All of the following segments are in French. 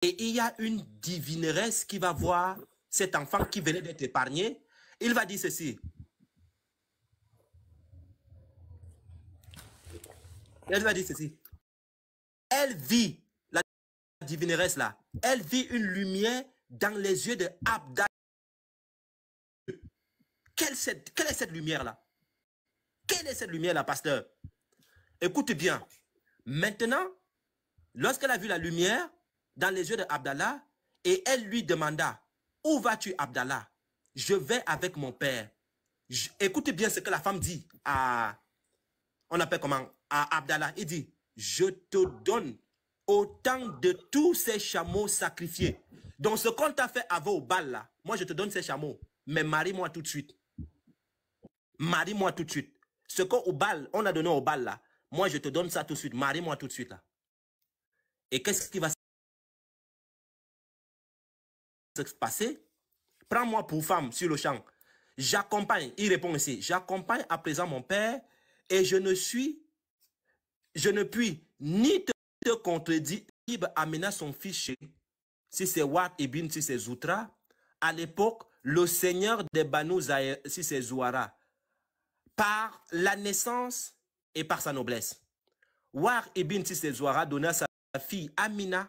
Et il y a une divineresse qui va voir cet enfant qui venait d'être épargné. Il va dire ceci. Elle va dire ceci. Elle vit, la divineresse là, elle vit une lumière dans les yeux de Abdallah. Quelle est cette lumière-là? Quelle est cette lumière-là, pasteur? Écoute bien. Maintenant, lorsqu'elle a vu la lumière dans les yeux de Abdallah, et elle lui demanda, où vas-tu, Abdallah? Je vais avec mon père. Écoute bien ce que la femme dit à, on appelle comment, à Abdallah. Il dit, je te donne autant de tous ces chameaux sacrifiés. Donc ce qu'on t'a fait avant au bal là, moi je te donne ces chameaux, mais marie-moi tout de suite. Marie-moi tout de suite. Ce qu'au bal, on a donné au bal là, moi je te donne ça tout de suite, marie-moi tout de suite là. Et qu'est-ce qui va se passer? Prends-moi pour femme sur le champ. J'accompagne, il répond ici, j'accompagne à présent mon père et je ne puis ni te contredire Amena son fils chéri, si c'est Wat Ibn, si c'est Zoutra, à l'époque, le seigneur des Banu Zahir, si c'est Zouara, par la naissance et par sa noblesse. War Ibn, si c'est Zouara, donna sa fille Amina.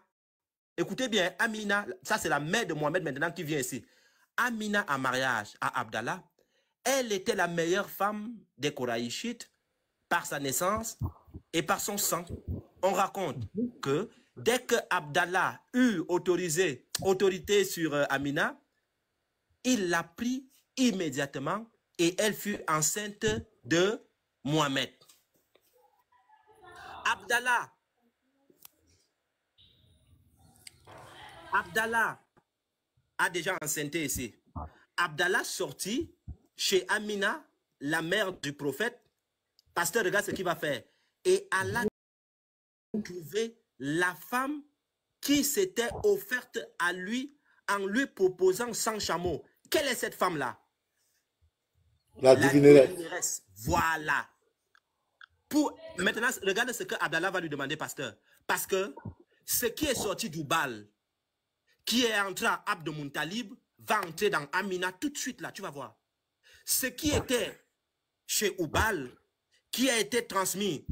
Écoutez bien, Amina, ça c'est la mère de Mohamed maintenant qui vient ici. Amina en mariage à Abdallah, elle était la meilleure femme des Koraïchites par sa naissance et par son sang. On raconte que dès que Abdallah eut autorité sur Amina, il l'a pris immédiatement et elle fut enceinte de Mohamed. Abdallah a déjà enceinté ici. Abdallah sortit chez Amina, la mère du prophète. Pasteur, regarde ce qu'il va faire. Et Allah trouver la femme qui s'était offerte à lui en lui proposant 100 chameaux. Quelle est cette femme-là? La divineresse. Voilà. Maintenant, regardez ce que Abdallah va lui demander, pasteur. Parce que ce qui est sorti du bal, qui est entré à Abd Muntalib, va entrer dans Amina tout de suite là, tu vas voir. Ce qui était chez Oubal, qui a été transmis,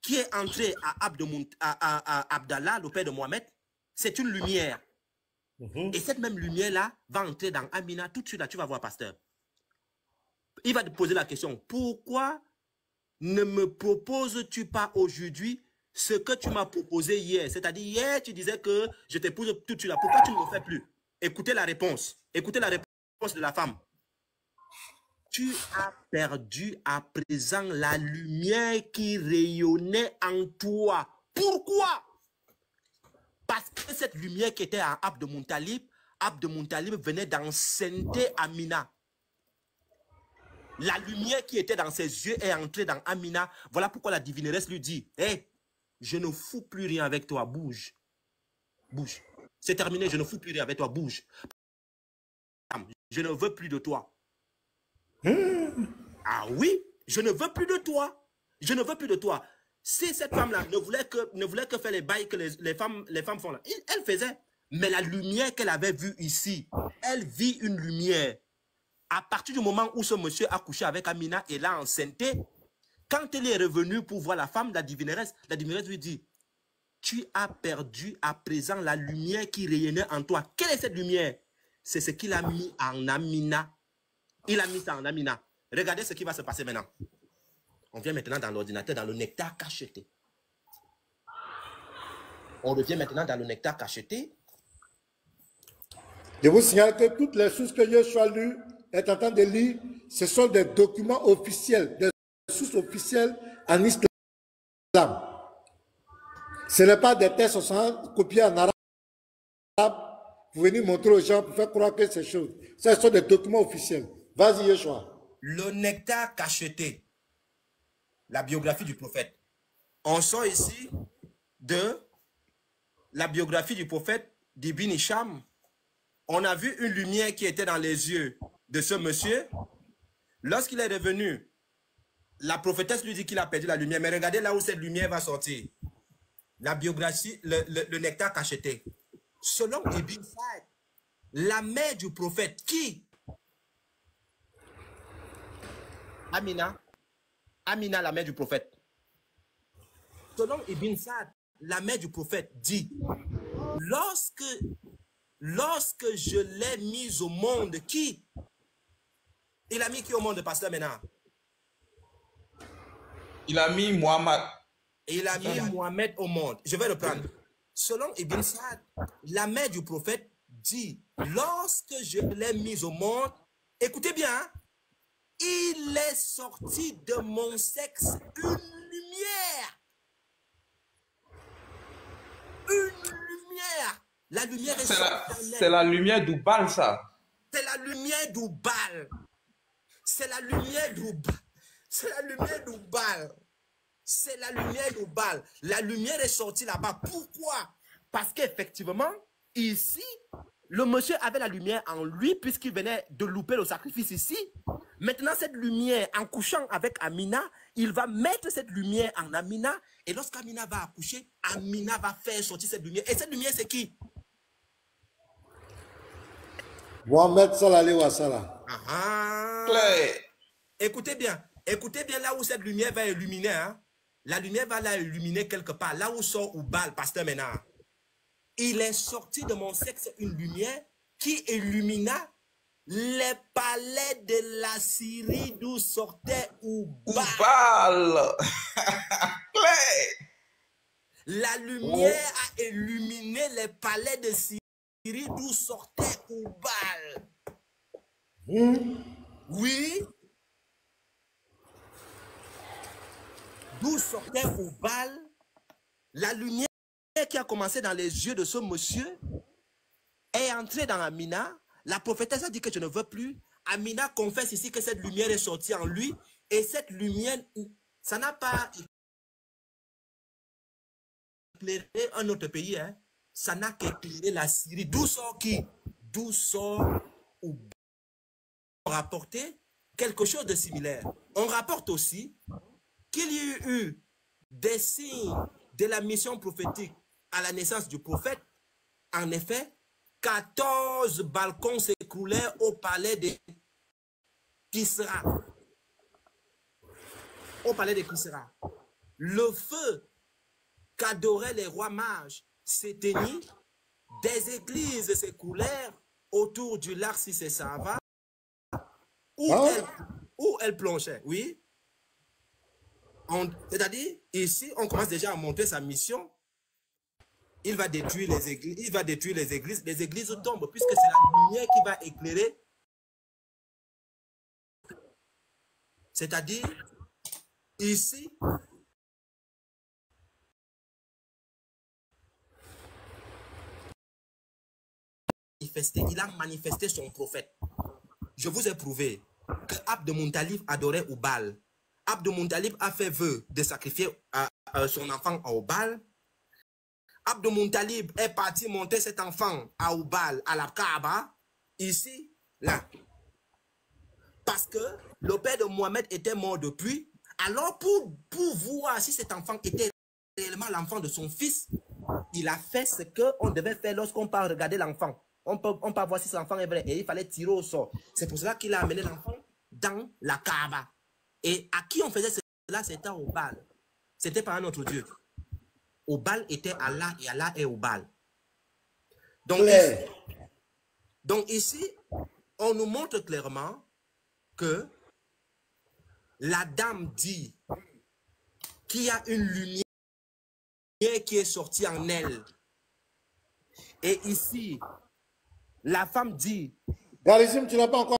qui est entré à Abdallah, le père de Mohamed, c'est une lumière. Et cette même lumière-là va entrer dans Amina tout de suite là, tu vas voir, pasteur. Il va te poser la question, pourquoi ne me proposes-tu pas aujourd'hui ce que tu m'as proposé hier? C'est-à-dire, hier, tu disais que je t'épouse tout de suite là. Pourquoi tu ne le fais plus? Écoutez la réponse. Écoutez la réponse de la femme. Tu as perdu à présent la lumière qui rayonnait en toi. Pourquoi? Parce que cette lumière qui était à Abd Muntalib venait d'enceinte Amina. La lumière qui était dans ses yeux est entrée dans Amina. Voilà pourquoi la divineresse lui dit, hey, je ne fous plus rien avec toi, bouge. Bouge. C'est terminé, je ne fous plus rien avec toi, bouge. Je ne veux plus de toi. Ah oui, je ne veux plus de toi. Je ne veux plus de toi. Si cette femme-là ne voulait que faire les bails que les femmes font là, elle faisait. Mais la lumière qu'elle avait vue ici, elle vit une lumière. À partir du moment où ce monsieur a couché avec Amina et l'a enceinté, quand elle est revenue pour voir la femme, la divineresse lui dit, tu as perdu à présent la lumière qui rayonnait en toi. Quelle est cette lumière? C'est ce qu'il a mis en Amina. Il a mis ça en Amina. Regardez ce qui va se passer maintenant. On vient maintenant dans l'ordinateur, dans le nectar cacheté. On revient maintenant dans le nectar cacheté. Je vous signale que toutes les sources que Joshua lu est en train de lire, ce sont des documents officiels, des sources officielles en islam. Ce n'est pas des textes copiés en arabe pour venir montrer aux gens, pour faire croire que c'est chose. Ce sont des documents officiels. Vas-y, Joshua. Le nectar cacheté, la biographie du prophète. On sort ici de la biographie du prophète d'Ibn Hisham. On a vu une lumière qui était dans les yeux de ce monsieur. Lorsqu'il est revenu, la prophétesse lui dit qu'il a perdu la lumière. Mais regardez là où cette lumière va sortir. La biographie, le nectar cacheté. selon Ibn Saad, la mère du prophète, qui? Amina. Amina, la mère du prophète. Selon Ibn Saad, la mère du prophète dit, lorsque je l'ai mise au monde, qui? Il a mis qui au monde, pasteur maintenant? Il a mis Mohammed. Il a mis Mohamed au monde. Je vais reprendre. Selon Ibn Saad, la mère du prophète dit, lorsque je l'ai mise au monde, écoutez bien, hein, il est sorti de mon sexe une lumière. Une lumière. La lumière est sortie. C'est la lumière du bal, ça. C'est la lumière du bal. C'est la lumière du bal. C'est la lumière du bal. C'est la lumière du bal. La lumière est sortie là-bas. Pourquoi? Parce qu'effectivement, ici, le monsieur avait la lumière en lui puisqu'il venait de louper le sacrifice ici. Maintenant, cette lumière, en couchant avec Amina, il va mettre cette lumière en Amina. Et lorsqu'Amina va accoucher, Amina va faire sortir cette lumière. Et cette lumière, c'est qui? Mohamed Sallallahu wa sallam. Écoutez bien là où cette lumière va illuminer. Hein? La lumière va la illuminer quelque part. Là où sort Oubal, pasteur maintenant. Il est sorti de mon sexe une lumière qui illumina les palais de la Syrie d'où sortait Oubal. La lumière a illuminé les palais de Syrie d'où sortait Oubal. Oui. D'où sortait Oubal. La lumière qui a commencé dans les yeux de ce monsieur est entrée dans Amina. La prophétesse a dit que je ne veux plus. Amina confesse ici que cette lumière est sortie en lui. Et cette lumière, ça n'a pas éclairé un autre pays. Hein. Ça n'a qu'éclairé la Syrie. D'où sort qui? D'où sort Oubal. On rapportait quelque chose de similaire. On rapporte aussi qu'il y a eu des signes de la mission prophétique à la naissance du prophète. En effet, 14 balcons s'écroulaient au palais de Kisra. Au palais de Kisra. Le feu qu'adoraient les rois mages s'éteignit. Des églises s'écoulèrent autour du lac Sisesava où elle plongeait. Oui. C'est-à-dire, ici, on commence déjà à montrer sa mission. Il va détruire les églises. Il va détruire les églises. Les églises tombent puisque c'est la lumière qui va éclairer. C'est-à-dire, ici, il a manifesté son prophète. Je vous ai prouvé que Abd Muntalib adorait Oubal. Abd Muntalib a fait vœu de sacrifier son enfant à Oubal. Abd Muntalib est parti monter cet enfant à Oubal, à la Kaaba, ici, là. Parce que le père de Mohamed était mort depuis. Alors, pour voir si cet enfant était réellement l'enfant de son fils, il a fait ce qu'on devait faire lorsqu'on part regarder l'enfant. On peut voir si cet enfant est vrai. Et il fallait tirer au sort. C'est pour cela qu'il a amené l'enfant dans la Kaaba. Et à qui on faisait cela? C'était au Baal. C'était pas un autre Dieu. Au Baal était Allah et Allah est au Baal. Donc ici, on nous montre clairement que la dame dit qu'il y a une lumière qui est sortie en elle. Et ici, la femme dit... Garizim, tu n'as pas encore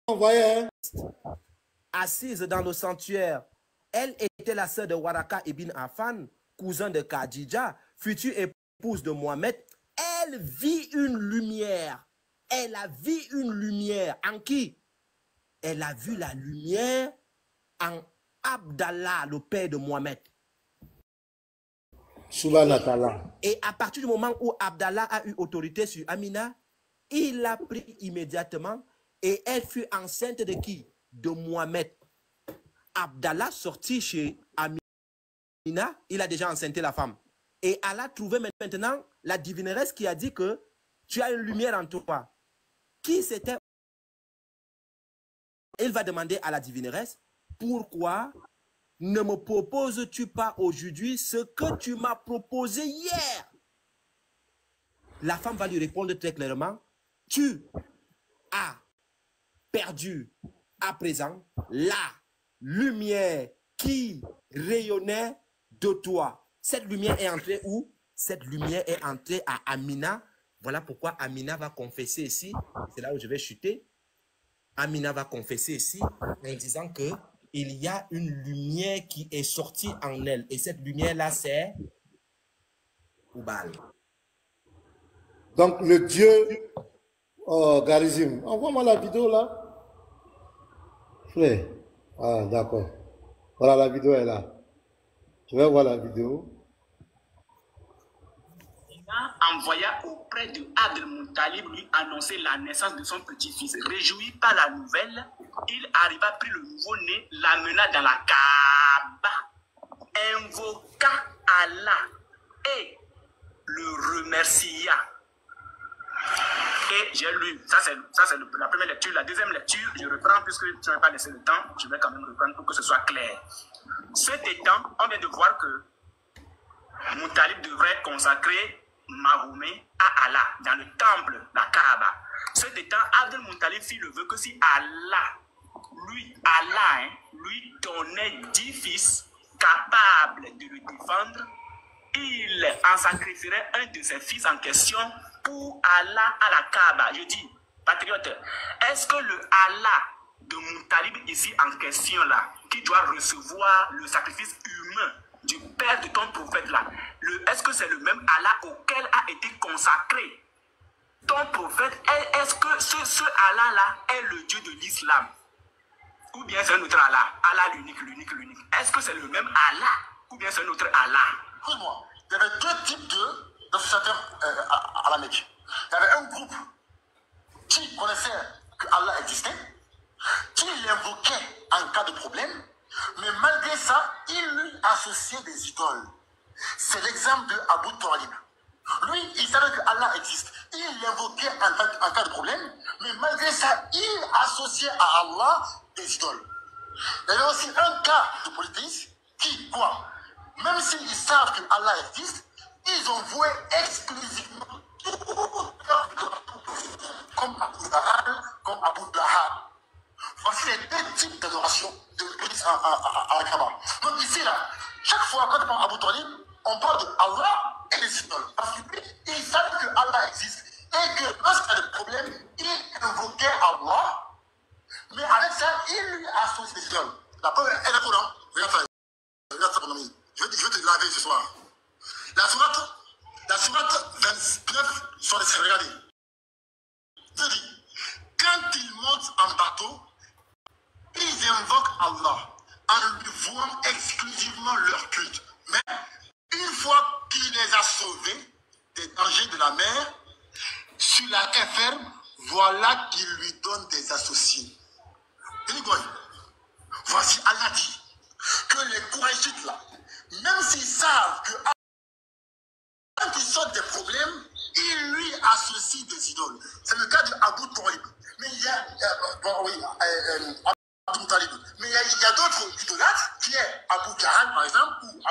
envoyé, hein? Assise dans le sanctuaire, elle était la sœur de Waraka ibn Affan, cousin de Khadija, future épouse de Mohamed. Elle vit une lumière. Elle a vu une lumière. En qui? Elle a vu la lumière en Abdallah, le père de Mohamed. Et à partir du moment où Abdallah a eu autorité sur Amina, il l'a pris immédiatement et elle fut enceinte de qui? De Mohamed. Abdallah sorti chez Amina, il a déjà enceinté la femme. Et Allah trouvait maintenant la divineresse qui a dit que tu as une lumière en toi. Qui c'était? Il va demander à la divineresse, pourquoi ne me proposes-tu pas aujourd'hui ce que tu m'as proposé hier? La femme va lui répondre très clairement, tu as perdu à présent la lumière qui rayonnait de toi. Cette lumière est entrée où? Cette lumière est entrée à Amina. Voilà pourquoi Amina va confesser ici. C'est là où je vais chuter. Amina va confesser ici en disant que il y a une lumière qui est sortie en elle. Et cette lumière-là, c'est Oubal. Donc, le Dieu, Garizim, envoie-moi la vidéo là. Frère. Ah, d'accord. Voilà, la vidéo est là. Je vais voir la vidéo. Envoya auprès de Abd al-Muttalib lui annoncer la naissance de son petit-fils. Réjoui par la nouvelle, il arriva, prit le nouveau-né, l'amena dans la Kaaba, invoqua Allah et le remercia. Et j'ai lu, ça c'est la première lecture. La deuxième lecture, je reprends puisque tu n'as pas laissé le temps, je vais quand même reprendre pour que ce soit clair. Ce étant, on vient de voir que Muttalib devrait consacrer Mahomet à Allah dans le temple, la Kaaba. Ce étant, Abd al-Muttalib fit le vœu que si Allah lui donnait 10 fils capables de le défendre, il en sacrifierait un de ses fils en question pour Allah à la Kaaba. Je dis, patriote, est-ce que le Allah de Muttalib ici en question là, qui doit recevoir le sacrifice humain du père de ton prophète là, est-ce que c'est le même Allah auquel a été consacré ton prophète? Est-ce que ce Allah là est le Dieu de l'islam? Ou bien c'est un autre Allah? Allah l'unique. Est-ce que c'est le même Allah? Ou bien c'est un autre Allah? Écoute-moi, il y avait deux types d'associateurs à la Mecque. Il y avait un groupe qui connaissait que Allah existait, qui l'invoquait en cas de problème, mais malgré ça, il lui associait des idoles. C'est l'exemple de Abu Talib. Lui, il savait que Allah existe. Il l'invoquait en cas de problème, mais malgré ça, il associait à Allah des idoles. Il y avait aussi un cas de polythéisme qui, quoi, même s'ils savent que Allah existe, ils ont voué exclusivement comme Abu Lahab, comme Abu Lahab. Voici les deux types d'adoration à la Kaaba. Donc ici, là, chaque fois quand on parle d'Abu Talib, on parle de Allah et des idoles. Parce qu'ils savent que Allah existe et que lorsqu'il y a des problèmes, il invoquait Allah, mais avec ça, il lui associe des idoles. La preuve est le Coran. Regarde ça, mon ami. Je vais te laver ce soir. La sourate 29 sur les scènes, regardez. Je dis, quand ils montent en bateau, ils invoquent Allah en lui vouant exclusivement leur culte. Mais une fois qu'il les a sauvés des dangers de la mer, sur la terre ferme, voilà qu'il lui donne des associés. Voici Allah dit que les Kourachites là, même s'ils savent que quand ils sortent des problèmes, ils lui associent des idoles. C'est le cas d'Abu Talib. Mais il y a Abu Talib. Mais il y a d'autres idolâtres qui est Abu Jahal par exemple, ou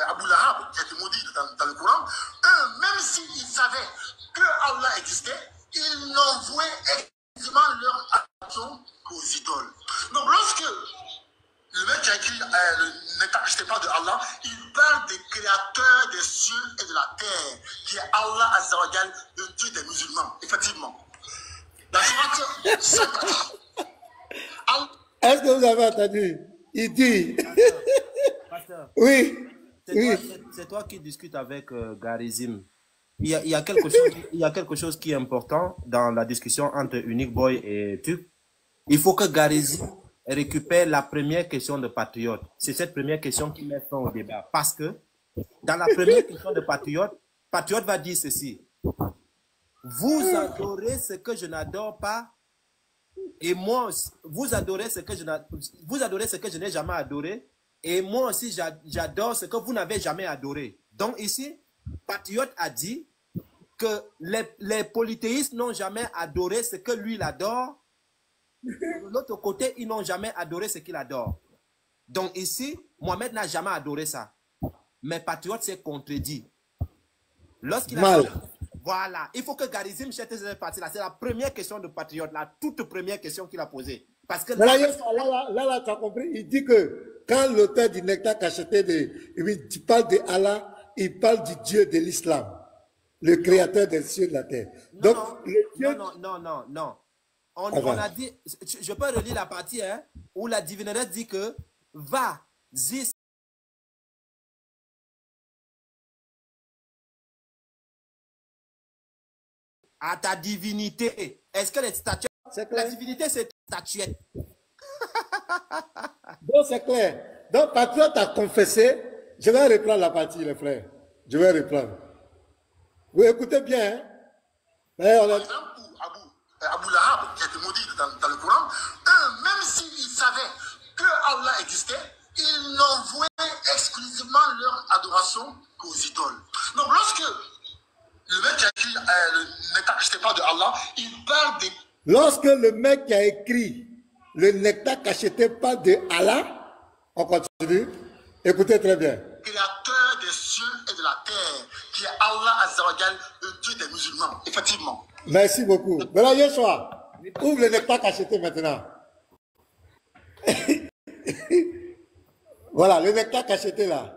Abu Lahab, qui a été maudit dans le Coran. Eux, même s'ils savaient que Allah existait, ils n'ont voué exclusivement leur action aux idoles. Donc lorsque le mec qui a écrit ne t'achetez pas de Allah, il parle des créateurs des cieux et de la terre, qui est Allah Azza wa Jal, le Dieu des musulmans, effectivement. La sourate 54. Est-ce que vous avez entendu? Il dit. Pasteur, Oui. c'est toi qui discutes avec Garizim. Il y a quelque chose qui est important dans la discussion entre Unique Boy et Tuc. Il faut que Garizim récupère la première question de Patriote. C'est cette première question qui met fin au débat. Parce que dans la première question de Patriote, Patriote va dire ceci. Vous adorez ce que je n'adore pas. Et moi aussi, vous adorez ce que je n'ai jamais adoré. Et moi aussi, j'adore ce que vous n'avez jamais adoré. Donc ici, Patriote a dit que les polythéistes n'ont jamais adoré ce que lui il adore. De l'autre côté, ils n'ont jamais adoré ce qu'il adore. Donc ici, Mohamed n'a jamais adoré ça. Mais Patriote s'est contredit. Lorsqu'il a... Voilà. Il faut que Garizim chète cette partie-là. C'est la première question de Patriote, la toute première question qu'il a posée. Parce que là, tu as compris. Il dit que quand l'auteur du Nectar cacheté, il parle de Allah, il parle du Dieu de l'islam, le créateur des cieux et de la terre. Donc, non. On a dit, je peux relire la partie où la divineuse dit que vas-y à ta divinité. Est-ce que les statuettes, la divinité c'est statuette? Donc c'est clair. Donc Patriote a confessé. Je vais reprendre la partie, les frères. Je vais reprendre. Vous écoutez bien. Hein? Par exemple, Abu Lahab, qui a été maudit dans le Coran, eux, même s'ils savaient que Allah existait, ils n'envoyaient exclusivement leur adoration qu'aux idoles. Donc lorsque le mec qui a écrit le Nectar cacheté pas de Allah, il parle des... Lorsque le mec qui a écrit le Nectar cacheté pas de Allah, on continue. Écoutez très bien. Créateur des cieux et de la terre, qui est Allah Azzawajal, le Dieu des musulmans, effectivement. Merci beaucoup. Voilà, Yeshua, ouvre le Nectar cacheté maintenant. Voilà, le Nectar cacheté là.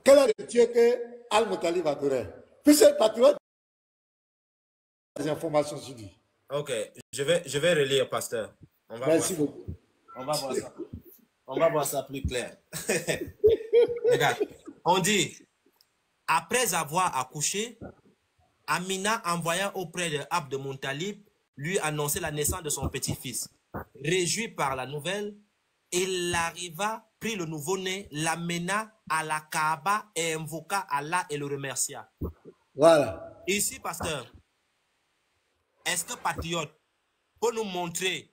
Quel est le Dieu que Al-Muttalib adorait? Puisque Patriote des informations sur lui. Ok, je vais relire, pasteur. Merci beaucoup. On va voir ça. On va voir ça plus clair. Regarde, on dit, après avoir accouché, Amina envoya auprès de Abd Muttalib lui annoncer la naissance de son petit-fils. Réjoui par la nouvelle, il arriva, prit le nouveau-né, l'amena à la Kaaba et invoqua Allah et le remercia. Voilà. Ici, pasteur, est-ce que Patriote peut nous montrer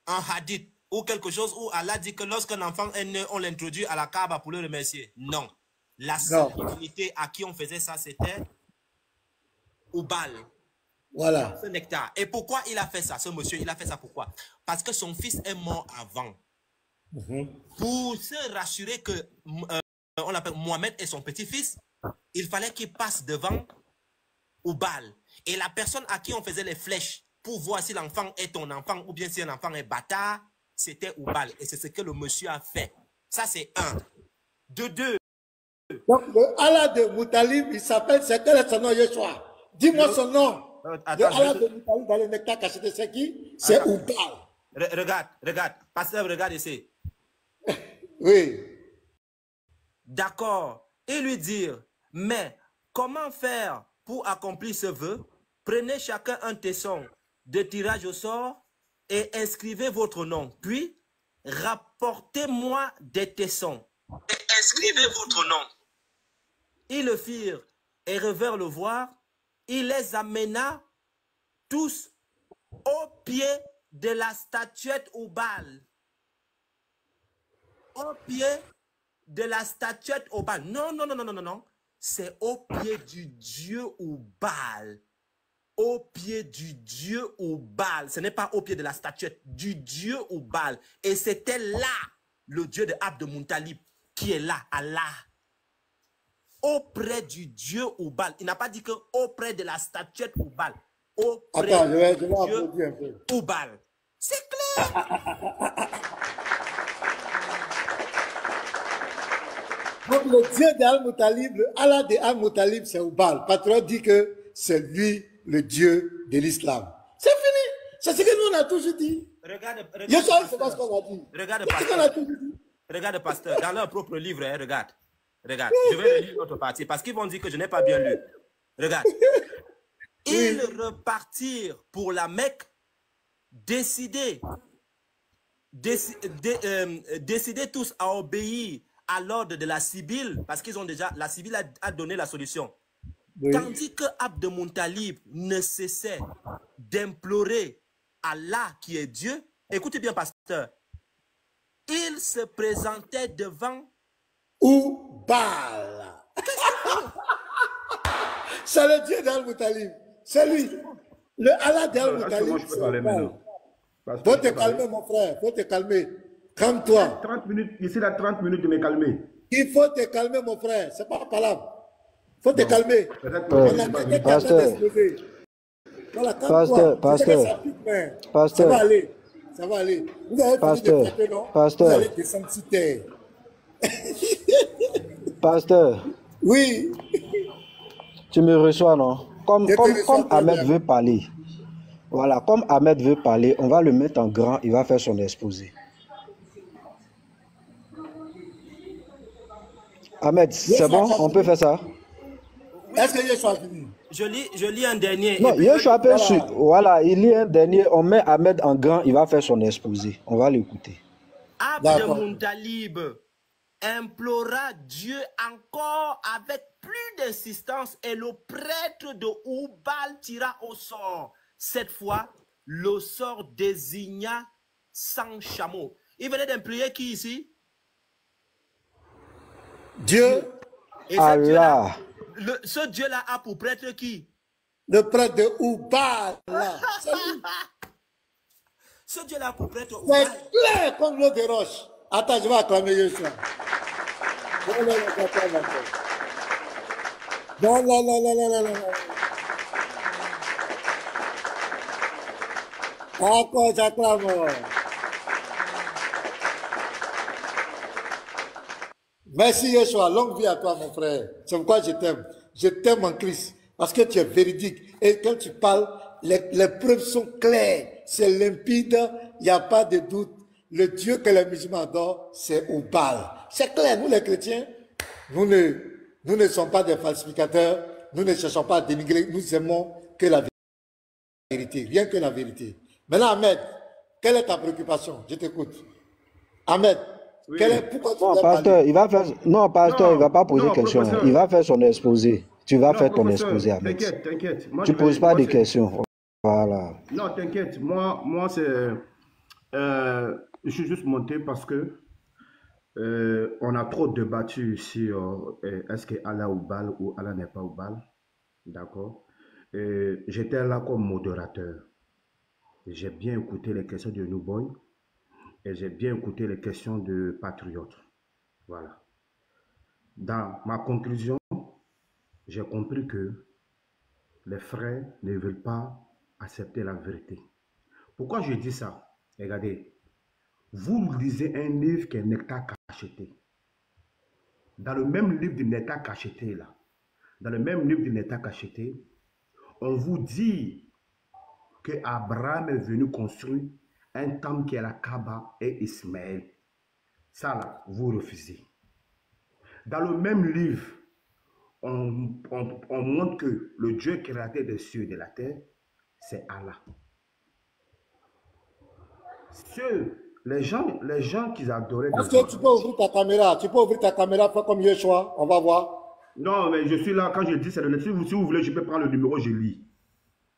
un hadith ou quelque chose où Allah dit que lorsqu'un enfant est né, on l'introduit à la Kaaba pour le remercier? Non. La seule divinité à qui on faisait ça, c'était Oubal. Voilà. Ce Nectar. Et pourquoi il a fait ça, ce monsieur? Il a fait ça pourquoi? Parce que son fils est mort avant. Pour se rassurer que on l'appelle Mohamed est son petit-fils, il fallait qu'il passe devant Oubal. Et la personne à qui on faisait les flèches pour voir si l'enfant est ton enfant ou bien si un enfant est bâtard, c'était Oubal. Et c'est ce que le monsieur a fait. Ça, c'est un. De deux. Donc, le Allah de Muttalib, il s'appelle, c'est quel est son nom, Yeshua? Dis-moi son nom. Attends, le Allah de Muttalib dans le Nectar cacheté, c'est qui? C'est Oubal. Regarde. Pasteur, regarde ici. Oui. D'accord. Et lui dire, mais comment faire pour accomplir ce vœu? Prenez chacun un tesson de tirage au sort et inscrivez votre nom. Puis, rapportez-moi des tessons. Et inscrivez votre nom. Ils le firent et revinrent le voir. Il les amena tous au pied de la statuette Oubal. Au pied de la statuette Oubal. Non. C'est au pied du dieu Oubal. Au pied du dieu Oubal. Ce n'est pas au pied de la statuette, du dieu Oubal. Et c'était là le dieu de Abd Muttalib qui est là, Allah. Auprès du dieu Oubal. Il n'a pas dit que auprès de la statuette Oubal. Auprès du dieu Oubal. C'est clair. Donc le dieu d'Al-Muttalib, le Allah de Al-Muttalib, c'est Oubal. Patriote dit que c'est lui le dieu de l'islam. C'est fini. C'est ce que nous on a toujours dit. Regarde c'est pas ce qu'on a dit. Regarde, pasteur, dans leur propre livre, hein, regarde. Je vais lire l'autre partie parce qu'ils vont dire que je n'ai pas bien lu. Regarde. Ils repartirent pour la Mecque, décidés tous à obéir à l'ordre de la Sibylle, parce qu'ils ont déjà, la Sibylle a donné la solution. Oui. Tandis que Abd Muttalib ne cessait d'implorer Allah qui est Dieu. Écoutez bien, pasteur. Il se présentait devant Oubal. C'est le Dieu d'Al-Moutalib. C'est lui. Le Allah d'Al-Moutalib. Moi, je peux parler maintenant. Faut te calmer, mon frère. Faut te calmer. Calme-toi. 30 minutes, ici, là, 30 minutes de me calmer. Il faut te calmer, mon frère. C'est pas palable. Faut te calmer. Pasteur. Voilà, Pasteur. Ça va aller. Ça va aller. Vous avez Pasteur. fini de frapper, non? Pasteur. Vous allez descendre sur terre. Pasteur, Oui. tu me reçois, non? Comme Ahmed bien. veut parler. Voilà, comme Ahmed veut parler, on va le mettre en grand, il va faire son exposé. Ahmed, c'est bon? On peut faire ça? Est-ce que Yeshua a fini? Je lis un dernier. Non, et puis Yeshua peut voilà, il lit un dernier, on met Ahmed en grand, il va faire son exposé. On va l'écouter. Abd Moutalib implora Dieu encore avec plus d'insistance et le prêtre de Oubal tira au sort. Cette fois, le sort désigna 100 chameaux. Il venait d'imprimer qui ici? Dieu. Et Allah. ce Dieu-là a pour prêtre qui? Le prêtre de Oubal. Ce Dieu-là a pour prêtre C'est Oubal. clair comme l'eau de roche. Attends, je vais acclamer Yeshua. Non, non, non, non, non, non, non. Encore, j'acclame. Merci Yeshua, longue vie à toi mon frère. C'est pourquoi je t'aime. Je t'aime en Christ. Parce que tu es véridique. Et quand tu parles, les preuves sont claires. C'est limpide, il n'y a pas de doute. Le Dieu que les musulmans adorent, c'est Oubal. C'est clair, nous les chrétiens, nous ne sommes pas des falsificateurs, nous ne cherchons pas à dénigrer, nous aimons que la vérité, rien que la vérité. Maintenant, Ahmed, quelle est ta préoccupation? Je t'écoute. Ahmed, oui. Pourquoi tu Non, dois pasteur, parler? il va faire. Non, pasteur, il ne va pas poser de questions. professeur. Il va faire son exposé. Tu vas faire ton professeur, exposé, Ahmed. T'inquiète, t'inquiète. Moi, Tu je ne poses vais- pas moi, de c'est- questions. Voilà. Non, t'inquiète. Moi c'est. Je suis juste monté parce que on a trop débattu ici. Est-ce que Allah ou Baal ou Allah n'est pas au Baal? D'accord. J'étais là comme modérateur. J'ai bien écouté les questions de Newboy et j'ai bien écouté les questions de Patriote. Voilà. Dans ma conclusion, j'ai compris que les frères ne veulent pas accepter la vérité. Pourquoi je dis ça? Regardez, vous lisez un livre qui est Nectar Cacheté. Dans le même livre de Nectar Cacheté, là, dans le même livre de Nectar Cacheté, on vous dit que Abraham est venu construire un temple qui est la Kaaba et Ismaël. Ça, là, vous refusez. Dans le même livre, on montre que le Dieu créateur des cieux et de la terre, c'est Allah. Les gens qui adoraient... Est-ce que tu peux ouvrir ta caméra? Tu peux ouvrir ta caméra, fais comme Yeshua, on va voir. Non, mais je suis là, quand je dis c'est le... Si vous voulez, je peux prendre le numéro, je lis.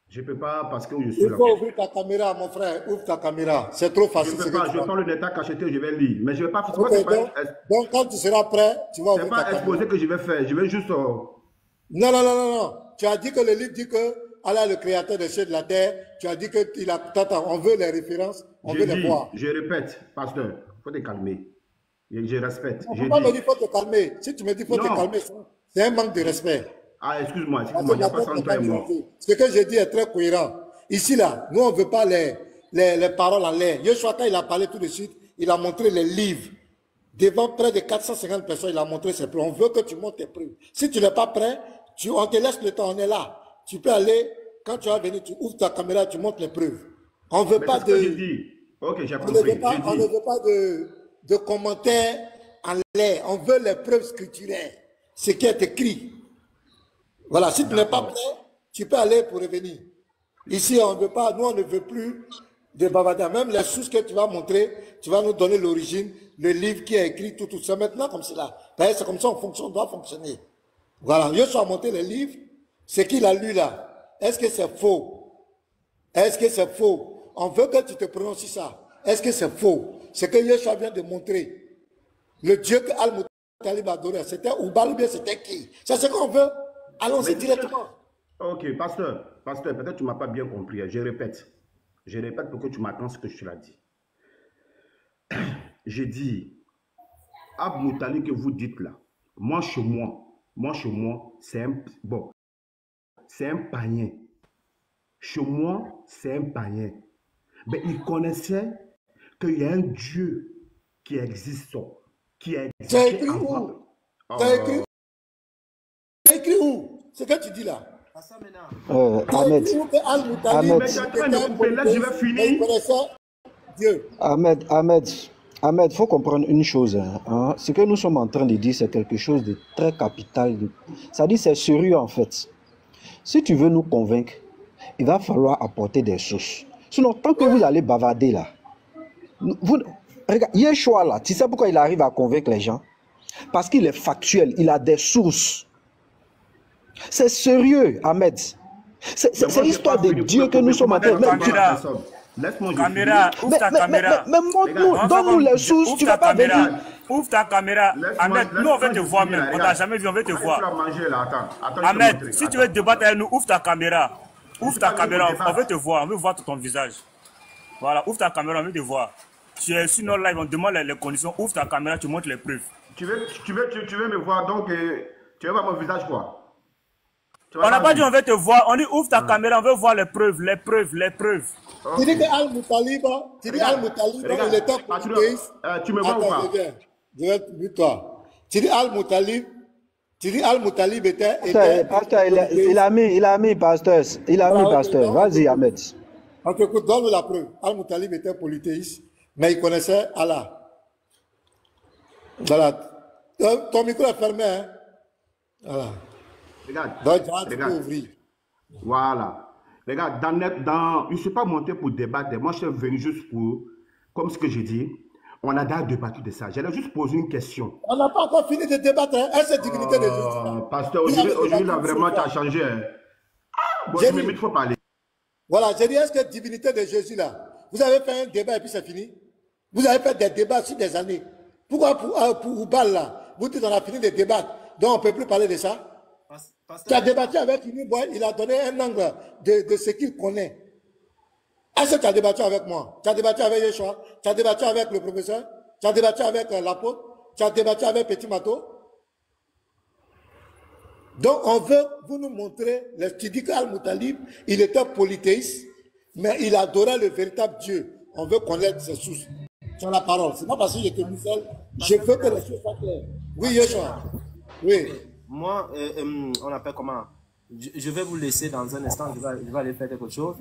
Je ne peux pas parce que je suis Il là. faut ouvrir ta caméra, mon frère. Ouvre ta caméra. C'est trop Je facile. ne ce peux que pas, tu je vas- prends le Nectar Cacheté, je vais lire. Mais je ne vais pas... Ok, donc, quand tu seras prêt, tu vas C'est ouvrir ta pas exposé caméra. que je vais faire. Je vais juste... Non, non, non, non, non. Tu as dit que le livre dit que Allah, le créateur des cieux et de la terre, tu as dit que Attends, on veut les références, on veut les voir. je répète, pasteur, il faut te calmer. Je respecte. On J'ai ne peut pas me dit... dire qu'il faut te calmer. Si tu me dis qu'il faut te Non. calmer, c'est un manque de respect. Ah, excuse-moi, Parce il que n'y a la pas tête ça n'est entre toi pas et moi. nuancée. Ce que j'ai dit est très cohérent. Ici, là, nous, on ne veut pas les paroles en l'air. Yeshua, quand il a parlé tout de suite, il a montré les livres. Devant près de 450 personnes, il a montré ses preuves. On veut que tu montes tes preuves. Si tu n'es pas prêt, on te laisse le temps, on est là. Tu peux aller, quand tu vas venir, tu ouvres ta caméra, tu montes les preuves. On ne veut Mais pas c'est ce que j'ai de... dit. Ok, j'ai On ne compris. veut pas, on ne veut pas de commentaires en l'air. On veut les preuves scripturaires. Ce qui est écrit. Voilà, si tu n'es pas prêt, tu peux aller pour revenir. Ici, on ne veut pas, nous, on ne veut plus de bavardage. Même les sources que tu vas montrer, tu vas nous donner l'origine, le livre qui est écrit, tout ça. Maintenant, comme cela. C'est comme ça on doit fonctionner. Voilà, Yeshua a montré les livres. Ce qu'il a lu là, est-ce que c'est faux? Est-ce que c'est faux? On veut que tu te prononces ça. Est-ce que c'est faux? Ce que Yeshua vient de montrer. Le Dieu que Al-Moutalib adorait, c'était Oubal ou bien c'était qui? C'est ce qu'on veut. Allons-y directement. Ok, pasteur, peut-être que tu ne m'as pas bien compris. Je répète. Je répète pour que tu m'attends ce que je te l'ai dit. J'ai dit, Ab Moutali que vous dites là, moi chez moi, c'est un, bon, c'est un païen. Chez moi, c'est un païen. Mais il connaissait qu'il y a un Dieu qui existe, qui a C'est existé écrit avant. où? C'est écrit où? Ce que tu dis là. Ahmed, C'est écrit où que Al-Moutalib Ahmed. Mais tu es en train de couper, là, je vais mais il finir. connaissait Dieu. Ahmed, faut comprendre une chose. Hein. Ce que nous sommes en train de dire, c'est quelque chose de très capital. Ça dit, c'est sérieux en fait. Si tu veux nous convaincre, il va falloir apporter des sources. Sinon, tant que vous allez bavarder là, regarde, Yeshua là, tu sais pourquoi il arrive à convaincre les gens? Parce qu'il est factuel, il a des sources. C'est sérieux, Ahmed. C'est l'histoire de Dieu que nous sommes en train de Caméra. Laisse-moi Caméra, ouvre ta caméra. Mais montre-nous, donne-nous les sources, tu ne vas pas venir. Ouvre ta caméra. Ahmed, nous on veut te voir même. On t'a jamais vu, on veut te voir. Ahmed, si tu veux débattre avec nous, ouvre ta caméra. Ouvre ta caméra, on veut te voir, on veut voir ton visage. Voilà, ouvre ta caméra, on veut te voir. Tu es sur notre live, on demande les conditions. Ouvre ta caméra, tu montres les preuves. Tu veux me voir, donc tu veux voir mon visage quoi? On n'a pas dit on veut te voir, on dit ouvre ta caméra, on veut voir les preuves. Tu dis que Al-Moutalib, il était polythéiste. Tu me vois ou pas? Je vais te toi. Tu dis Al-Moutalib était... Pasteur, il a mis pasteur. Vas-y, Ahmed. Ok, écoute, donne-nous la preuve. Al-Moutalib était polythéiste, mais il connaissait Allah. Voilà. Ton micro est fermé, hein? Voilà. Regarde. Ouvrir. Voilà. Regarde, je ne suis pas monté pour débattre. Moi, je suis venu juste pour, comme ce que j'ai dit, on a déjà débattu de ça. J'allais juste poser une question. On n'a pas encore fini de débattre. Hein? Est-ce dignité de Jésus? Pasteur, aujourd'hui, là, vraiment, tu as changé. Hein? Bon, il faut parler. Voilà, j'ai dit, est-ce que divinité de Jésus, là, vous avez fait un débat et puis c'est fini? Vous avez fait des débats sur des années. Pourquoi pour Oubal, là, vous dites on a fini de débattre, donc on ne peut plus parler de ça? Tu as débattu avec lui, il a donné un angle de ce qu'il connaît. Est-ce que tu as débattu avec moi? Tu as débattu avec Yeshua? Tu as débattu avec le professeur? Tu as débattu avec l'apôtre? Tu as débattu avec Petit Mato? Donc on veut vous nous montrer, tu dis qu'Al-Moutalib, il était polythéiste, mais il adorait le véritable Dieu. On veut connaître ses sources. Sur la parole. C'est pas parce que j'étais mis seul. Je veux que les choses soient claires. Oui, Yeshua. Oui. Moi, on appelle comment? Je vais vous laisser dans un instant, je vais aller faire quelque chose.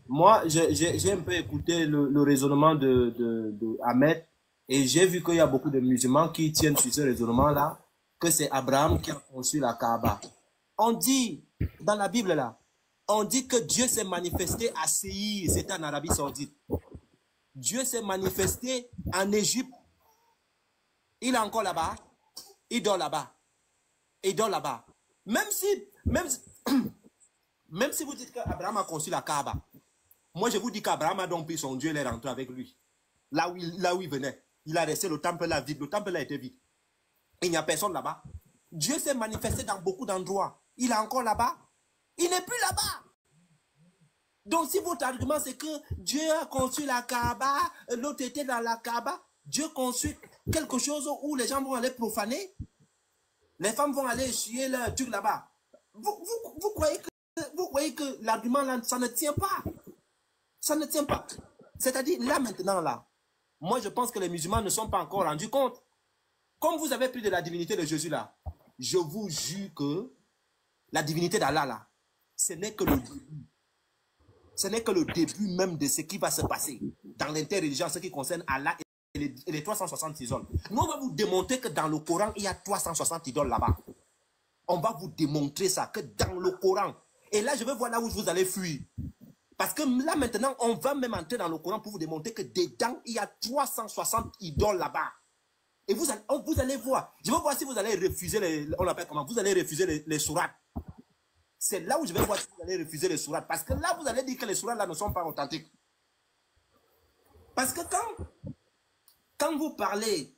Moi, j'ai un peu écouté le raisonnement de Ahmed et j'ai vu qu'il y a beaucoup de musulmans qui tiennent sur ce raisonnement-là, que c'est Abraham qui a construit la Kaaba. On dit, dans la Bible là, on dit que Dieu s'est manifesté à Séir, c'était en Arabie Saoudite. Dieu s'est manifesté en Égypte. Il est encore là-bas. Il dort là-bas. Il dort là-bas. Même si vous dites qu'Abraham a construit la Kaaba, moi je vous dis qu'Abraham a donc pris son Dieu et est rentré avec lui. Là où il venait. Il a resté le temple là vide. Le temple là était vide. Il n'y a personne là-bas. Dieu s'est manifesté dans beaucoup d'endroits. Il est encore là-bas. Il n'est plus là-bas. Donc si votre argument c'est que Dieu a construit la Kaaba, l'autre était dans la Kaaba, Dieu construit quelque chose où les gens vont aller profaner, les femmes vont aller essuyer leur truc là-bas. Vous croyez que l'argument là, ça ne tient pas. Ça ne tient pas. C'est-à-dire là maintenant là, moi je pense que les musulmans ne sont pas encore rendus compte. Comme vous avez pris de la divinité de Jésus là, je vous jure que la divinité d'Allah là, ce n'est que le début. Ce n'est que le début même de ce qui va se passer dans l'interreligion, ce qui concerne Allah et les 360 idoles. Nous, on va vous démontrer que dans le Coran, il y a 360 idoles là-bas. On va vous démontrer ça, que dans le Coran. Et là, je vais voir là où vous allez fuir. Parce que là, maintenant, on va même entrer dans le Coran pour vous démontrer que dedans, il y a 360 idoles là-bas. Et vous allez voir. Je vais voir si vous allez refuser on l'appelle comment? Vous allez refuser les sourates. C'est là où je vais voir si vous allez refuser les sourates. Parce que là, vous allez dire que les sourates là ne sont pas authentiques. Parce que quand vous parlez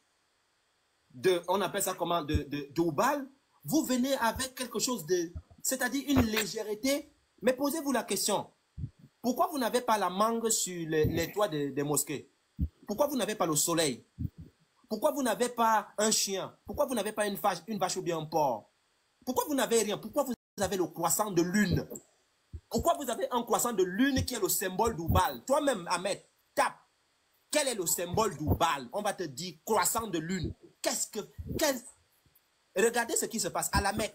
on appelle ça comment, de Oubal, vous venez avec quelque chose de... c'est-à-dire une légèreté. Mais posez-vous la question, pourquoi vous n'avez pas la mangue sur les toits des mosquées? Pourquoi vous n'avez pas le soleil? Pourquoi vous n'avez pas un chien? Pourquoi vous n'avez pas une vache ou bien un porc? Pourquoi vous n'avez rien? Pourquoi vous avez le croissant de lune? Pourquoi vous avez un croissant de lune qui est le symbole du Baal? Toi-même, Ahmed, tape. Quel est le symbole du Baal? On va te dire croissant de lune. Regardez ce qui se passe à la Mecque.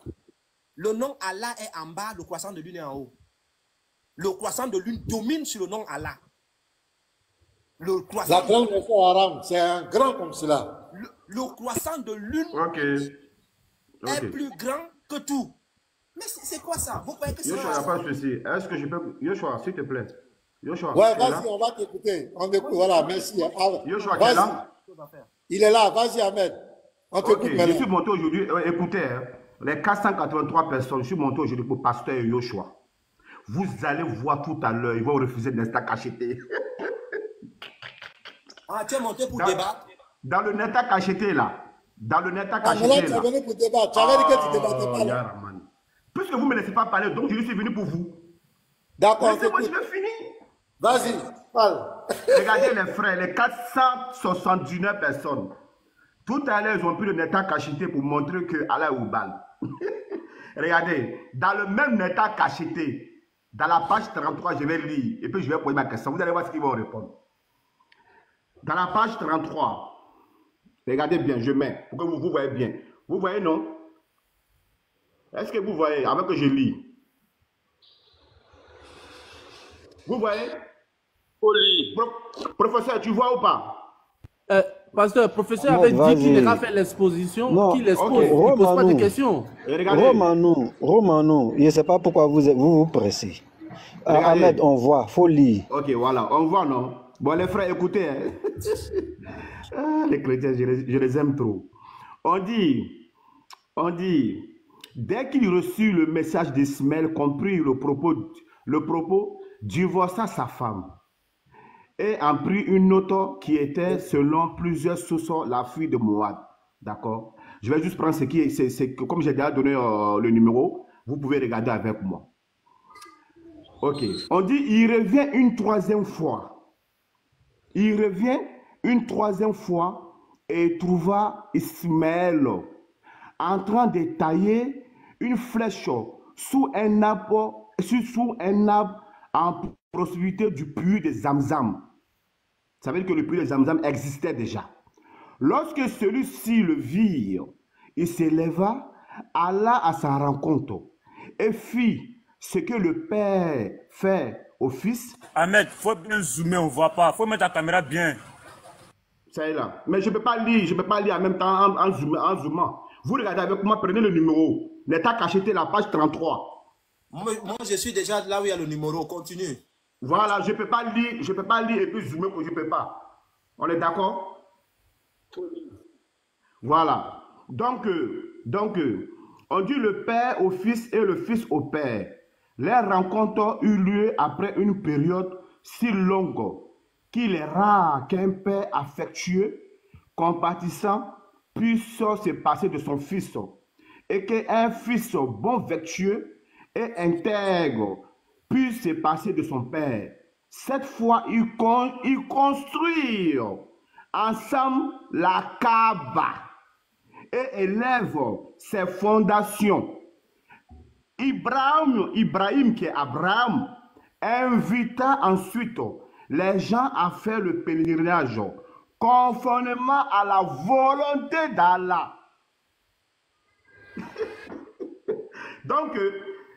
Le nom Allah est en bas, le croissant de lune est en haut. Le croissant de lune domine sur le nom Allah. Le croissant la grande réforme arabe, c'est un grand comme cela. Le croissant de lune est plus grand que tout. Mais c'est quoi ça? Vous croyez que c'est Yoshua, il n'y a pas de souci. Est-ce que je peux... Yoshua, s'il te plaît. Yoshua, ouais, vas-y, on va t'écouter. On écoute, voilà, merci. Yoshua, tu es là? Il est là, vas-y, Ahmed. On t'écoute maintenant. Je suis monté aujourd'hui, écoutez, hein, les 483 personnes, je suis monté aujourd'hui pour pasteur Yoshua. Vous allez voir tout à l'heure, ils vont refuser d'instant cacheté. Ah, tu es monté pour débattre? Dans le neta cacheté là. Dans le neta cacheté là. Tu es venu pour débattre. Tu avais dit que tu débattais pas là. Puisque vous ne me laissez pas parler, donc je suis venu pour vous. D'accord. Laissez-moi, je vais finir. Vas-y, parle. Regardez les frères, les 479 personnes. Tout à l'heure, ils ont pris le neta cacheté pour montrer que Allah est au bal. Regardez, dans le même neta cacheté, dans la page 33, je vais lire et puis je vais poser ma question. Vous allez voir ce qu'ils vont répondre. Dans la page 33, regardez bien, je mets, pour que vous voyez bien. Vous voyez, non? Est-ce que vous voyez, avant que je lis? Vous voyez? Professeur, tu vois ou pas? Pasteur, le professeur avait dit qu'il n'ira faire l'exposition, qu'il expose, il ne pose pas de questions. Romano, je ne sais pas pourquoi vous vous pressez. Ahmed, on voit, il faut lire. Ok, voilà, on voit, non? Bon, les frères, écoutez, hein. Les chrétiens, je les aime trop. On dit, dès qu'il reçut le message d'Ismaël, comprit le propos, divorça sa femme et en prit une autre qui était, selon plusieurs sources, la fille de Moab. D'accord? Je vais juste prendre ce qui est, comme j'ai déjà donné le numéro, vous pouvez regarder avec moi. Ok. On dit, il revient une troisième fois. Il revient une troisième fois et trouva Ismaël en train de tailler une flèche sous un arbre en proximité du puits de Zamzam. Ça veut dire que le puits de Zamzam existait déjà. Lorsque celui-ci le vit, il s'éleva, alla à sa rencontre et fit ce que le père fait au fils. Ahmed, il faut bien zoomer, on ne voit pas. Il faut mettre ta caméra bien. Ça est là. Mais je ne peux pas lire en même temps en zoomant. Vous regardez avec moi, prenez le numéro. L'état cacheté, la page 33. Moi, je suis déjà là où il y a le numéro. Continue. Voilà, je ne peux pas lire et puis zoomer, je ne peux pas. On est d'accord? Voilà. Donc, on dit le père au fils et le fils au père. Leur rencontre eut lieu après une période si longue qu'il est rare qu'un père affectueux, compatissant, puisse se passer de son fils, et qu'un fils bon vertueux et intègre puisse se passer de son père. Cette fois, ils construisent ensemble la Kaaba et élèvent ses fondations. Ibrahim, qui est Abraham, invita ensuite les gens à faire le pèlerinage conformément à la volonté d'Allah. Donc,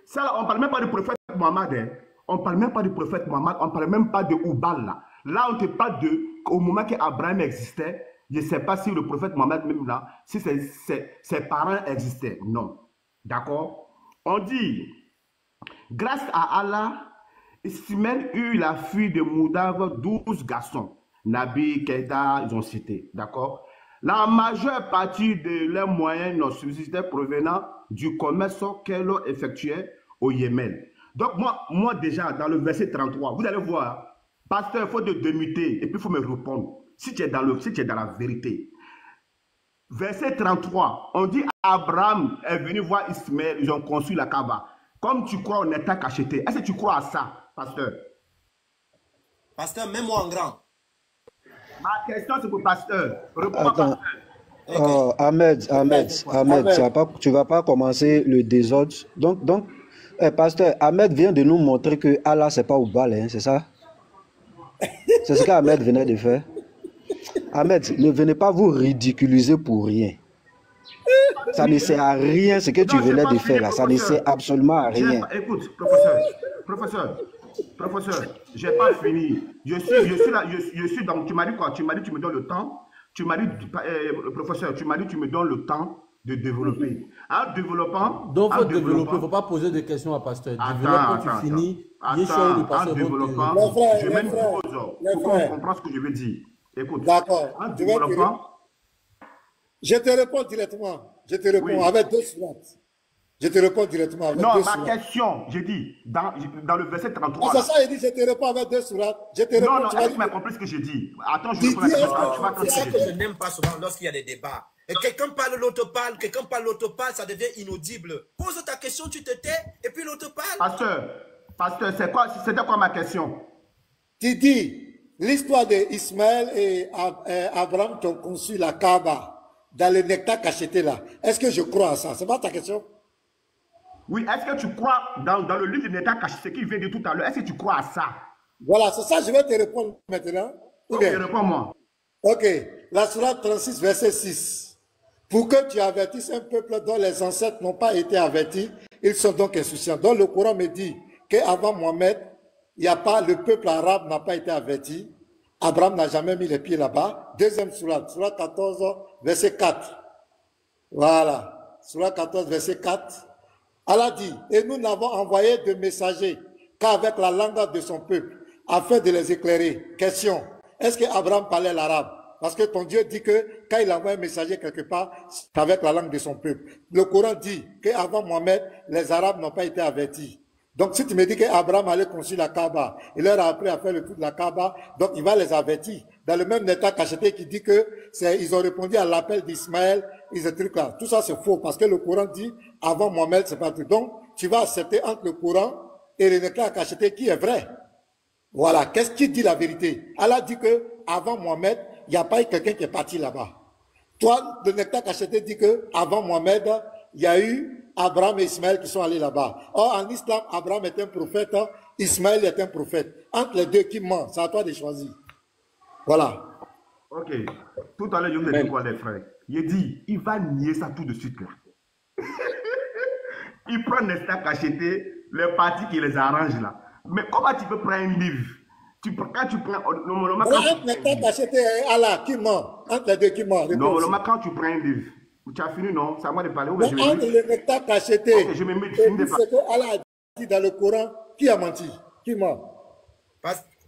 ça, on ne parle même pas du prophète Mohammed. Hein. On ne parle même pas du prophète Mohammed, on ne parle même pas de Oubal. Là, on te parle au moment qu'Abraham existait, je ne sais pas si le prophète Mohammed même là, si ses parents existaient. Non. D'accord? On dit, grâce à Allah, Ismaël eut la fille de Moudav 12 garçons. Nabi, Keïda, ils ont cité. D'accord? La majeure partie de leurs moyens non subsistaient provenant du commerce qu'elle effectuait au Yémen. Donc, moi déjà, dans le verset 33, vous allez voir, pasteur, il faut te démuter et puis il faut me répondre. Si tu es dans la vérité. Verset 33, on dit Abraham est venu voir Ismaël, ils ont construit la Kaaba. comme tu crois au nectar cacheté. Est-ce que tu crois à ça, pasteur? Pasteur, mets-moi en grand. Ma question, c'est pour pasteur. Attends. Oh, Ahmed, tu vas pas commencer le désordre. Donc pasteur, Ahmed vient de nous montrer que Allah, c'est pas au bal, hein, c'est ça? C'est ce qu'Ahmed venait de faire. Ahmed, ne venez pas vous ridiculiser pour rien. Ça ne sert à rien ce que tu venais de faire là. Ça ne sert absolument à rien. Écoute, professeur, j'ai pas fini. Je suis donc, tu m'as dit quoi? Tu m'as dit tu me donnes le temps. Tu m'as dit, professeur, tu m'as dit tu me donnes le temps de développer. En développant... Donc, il faut développer. Il ne faut pas poser de questions à pasteur. Développer, tu finis. En développant, je mets une pause pour qu'on comprenne ce que je veux dire. Écoute, d'accord. En développant... Je te réponds directement. Je te réponds avec 2 sourates. Je te réponds directement avec 2 sourates. Non, ma question, j'ai dit, dans le verset 33... C'est ça, il dit, je te réponds avec 2 sourates. Je te réponds, non, est-ce que tu m'as compris ce que j'ai dit? Attends, je réponds à la question. C'est ça que je n'aime pas souvent lorsqu'il y a des débats. Et quelqu'un parle, l'autre parle, quelqu'un parle, l'autre parle, ça devient inaudible. Pose ta question, tu te tais, et puis l'autre parle. Pasteur, c'était quoi ma question? Tu dis, l'histoire d'Ismaël et Abraham qui ont conçu la Kaaba dans le nectar cacheté là. Est-ce que je crois à ça? C'est pas ta question? Oui, est-ce que tu crois dans le livre de nectar cacheté, ce qu'il vient de tout à l'heure, est-ce que tu crois à ça? Voilà, c'est ça, je vais te répondre maintenant. Ok, réponds-moi. Ok, la sourate 36, verset 6. Pour que tu avertisses un peuple dont les ancêtres n'ont pas été avertis, ils sont donc insouciants. Donc le Coran me dit qu'avant Mohamed, le peuple arabe n'a pas été averti. Abraham n'a jamais mis les pieds là-bas. Deuxième sourate, sourate 14, verset 4. Voilà, sourate 14, verset 4. Allah dit, et nous n'avons envoyé de messagers qu'avec la langue de son peuple, afin de les éclairer. Question, est-ce que Abraham parlait l'arabe? Parce que ton Dieu dit que quand il envoie un messager quelque part, c'est avec la langue de son peuple. Le Coran dit qu'avant Mohamed, les Arabes n'ont pas été avertis. Donc si tu me dis qu'Abraham allait construire la Kaaba, il leur a appris à faire le tour de la Kaaba, donc il va les avertir. Dans le même état cacheté qui dit que ils ont répondu à l'appel d'Ismaël, ils ont trucs là. Tout ça c'est faux parce que le Coran dit avant Mohamed c'est pas tout. Donc tu vas accepter entre le Coran et le nectar cacheté qui est vrai. Voilà, qu'est-ce qui dit la vérité? Allah dit que avant Mohamed, il n'y a pas eu quelqu'un qui est parti là-bas. Toi, le nectar cacheté dit que avant Mohamed, il y a eu Abraham et Ismaël qui sont allés là-bas. Or, en islam, Abraham est un prophète, Ismaël est un prophète. Entre les deux, qui ment? C'est à toi de choisir. Voilà. Ok. Tout à l'heure, je vous ai dit quoi, les frères? Il dit, il va nier ça tout de suite là. Il prend le nectar cacheté, les parties qui les arrangent là. Mais comment tu peux prendre un livre? Quand tu prends... Normalement, quand nectar cacheté et Allah, qui ment? Entre les deux, qui ment? Normalement, quand tu prends un livre, tu as fini, non? C'est à moi de parler. Mais entre le nectar cacheté et je me mets de ce que Allah a dit dans le Coran, qui a menti? Qui ment?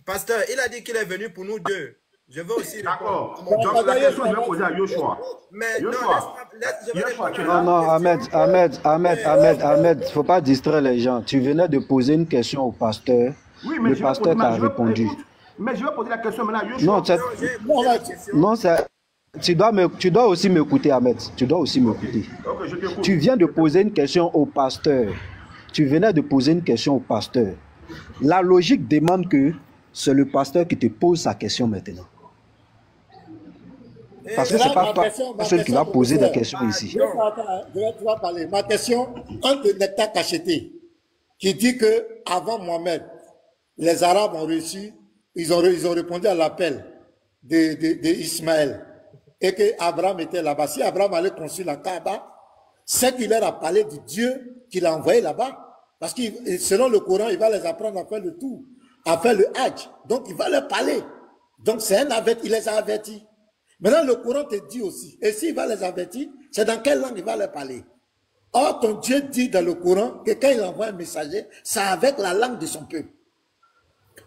Pasteur, il a dit qu'il est venu pour nous deux. Je veux aussi... D'accord. Donc la question, je vais poser à Yoshua. Mais Yoshua. Non, Ahmed, il ne faut pas distraire les gens. Tu venais de poser une question au pasteur. Oui, mais le pasteur t'a répondu. Mais je vais poser la question maintenant à Yoshua. Non, tu dois aussi m'écouter, Ahmed. Tu dois aussi m'écouter. Okay, tu viens de poser une question au pasteur. Tu venais de poser une question au pasteur. La logique demande que c'est le pasteur qui te pose sa question maintenant. Parce que ce n'est pas toi seul qui va poser des questions ici. Tu vas parler. Ma question, entre le nectar cacheté, qui dit que avant Mohamed, les Arabes ont reçu, ils ont répondu à l'appel d'Ismaël et que Abraham était là-bas. Si Abraham allait construire la Kaaba, c'est qu'il leur a parlé du Dieu qu'il a envoyé là-bas. Parce que selon le Coran, il va les apprendre à faire le tour, à faire le Hajj. Donc il va leur parler. Donc c'est un averti, il les a avertis. Maintenant le Coran te dit aussi, et s'il va les avertir, c'est dans quelle langue il va leur parler? Or ton Dieu dit dans le Coran que quand il envoie un messager, c'est avec la langue de son peuple.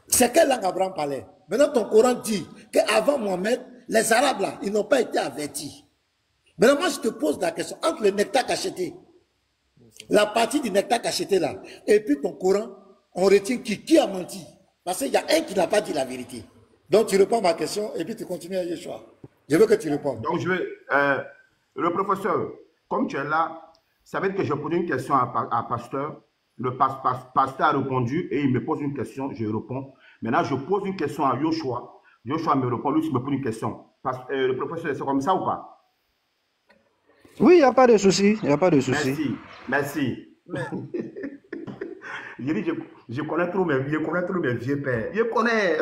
C'est quelle langue Abraham parlait? Maintenant, ton Coran dit qu'avant Mohamed, les Arabes là, ils n'ont pas été avertis. Maintenant, moi, je te pose la question, entre le nectar cacheté, la partie du nectar cacheté là, et puis ton Coran, on retient qui a menti? Parce qu'il y a un qui n'a pas dit la vérité. Donc, tu réponds à ma question, et puis tu continues à Yeshua. Je veux que tu répondes. Donc, je vais... le professeur, comme tu es là, ça veut dire que je pose une question à pasteur. Le pasteur a répondu et il me pose une question, je réponds. Maintenant, je pose une question à Yoshua. Yoshua me répond, lui, il me pose une question. Le professeur, c'est comme ça ou pas? Oui, il n'y a pas de souci. Il n'y a pas de souci. Merci. Je connais trop mes vieux pères. Je connais.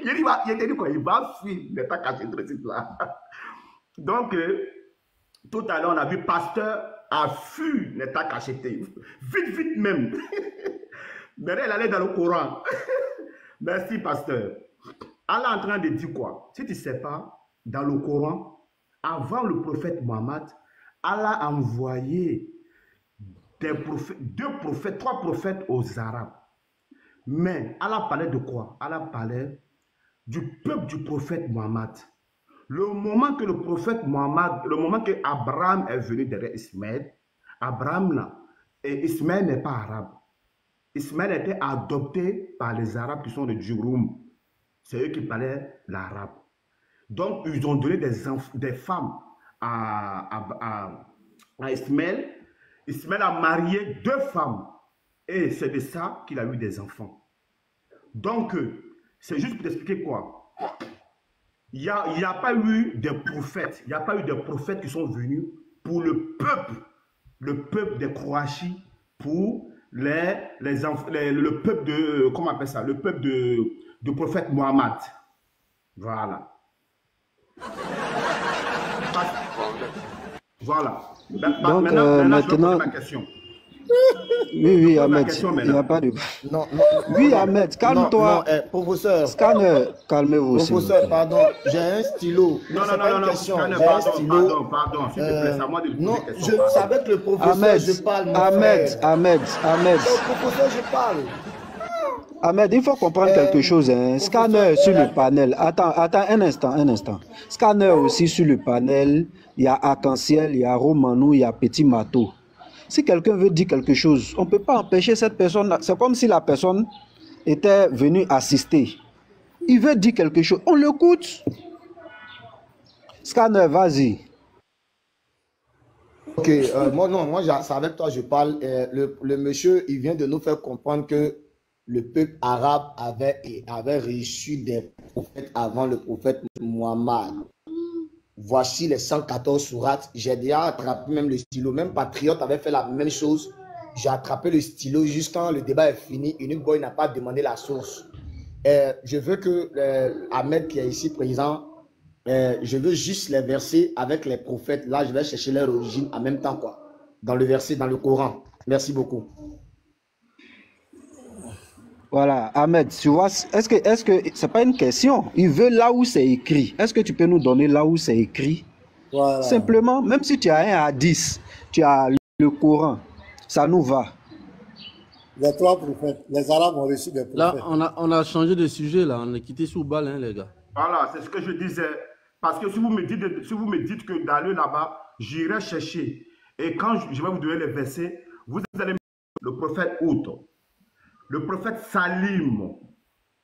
Il va fuir. Il n'est pas caché de ce là. Donc, tout à l'heure, on a vu pasteur a fui n'est pas cacheté. Vite même. Mais elle allait dans le Coran. Merci, pasteur. Allah est en train de dire quoi? Si tu ne sais pas, dans le Coran, avant le prophète Mohammed, Allah a envoyé des prophètes, 2 prophètes, 3 prophètes aux Arabes. Mais Allah parlait de quoi? Allah parlait du peuple du prophète Mohammed. Le moment que le prophète Mohammed, le moment que Abraham est venu derrière Ismaël, Abraham là, et Ismaël n'est pas arabe. Ismaël était adopté par les Arabes qui sont de Djuroum. C'est eux qui parlaient l'arabe. Donc, ils ont donné des femmes à Ismaël. Ismaël a marié 2 femmes. Et c'est de ça qu'il a eu des enfants. Donc, c'est juste pour t'expliquer quoi. Il n'y a pas eu de prophètes. Il n'y a pas eu de prophètes qui sont venus pour le peuple des Croaties, pour le peuple de, comment on appelle ça, le peuple du prophète Mohammed. Voilà. Voilà. Donc, maintenant, je vais poser ma question. Oui, Ahmed, il n'y a pas de... Non, oui, Ahmed, calme-toi. Professeur. Scanner, calmez-vous. Professeur, pardon, j'ai un stylo. Non, pardon, s'il te plaît, c'est à moi de poser non, des questions. je savais que le professeur, Ahmed, je parle. Ahmed. Le professeur, je parle. Ahmed, il faut comprendre quelque chose. Hein. Scanner sur le panel. Attends, un instant. Scanner aussi sur le panel. Il y a Arc-en-Ciel, il y a Romanou, il y a Petit Mato. Si quelqu'un veut dire quelque chose, on ne peut pas empêcher cette personne. C'est comme si la personne était venue assister. Il veut dire quelque chose. On l'écoute. Scanner, vas-y. Ok, moi, c'est avec toi je parle. Le monsieur, il vient de nous faire comprendre que le peuple arabe avait reçu des prophètes avant le prophète Muhammad. Voici les 114 sourates. J'ai déjà attrapé même le stylo. Même Patriote avait fait la même chose. J'ai attrapé le stylo juste quand le débat est fini. Unique Boy n'a pas demandé la source. Je veux que Ahmed qui est ici présent, je veux juste les versets avec les prophètes. Là, je vais chercher leur origine en même temps, quoi. Dans le verset, dans le Coran. Merci beaucoup. Voilà, Ahmed, tu vois, est-ce que c'est pas une question? Il veut là où c'est écrit. Est-ce que tu peux nous donner là où c'est écrit? Voilà. Simplement, même si tu as un hadith, tu as le Coran, ça nous va. Les 3 prophètes, les Arabes ont reçu des prophètes. Là, on a changé de sujet, là. On a quitté sous balle, hein, les gars. Voilà, c'est ce que je disais. Parce que si vous me dites que d'aller là-bas, j'irai chercher. Et quand je vais vous donner les versets, vous allez me dire le prophète Hud, le prophète Salim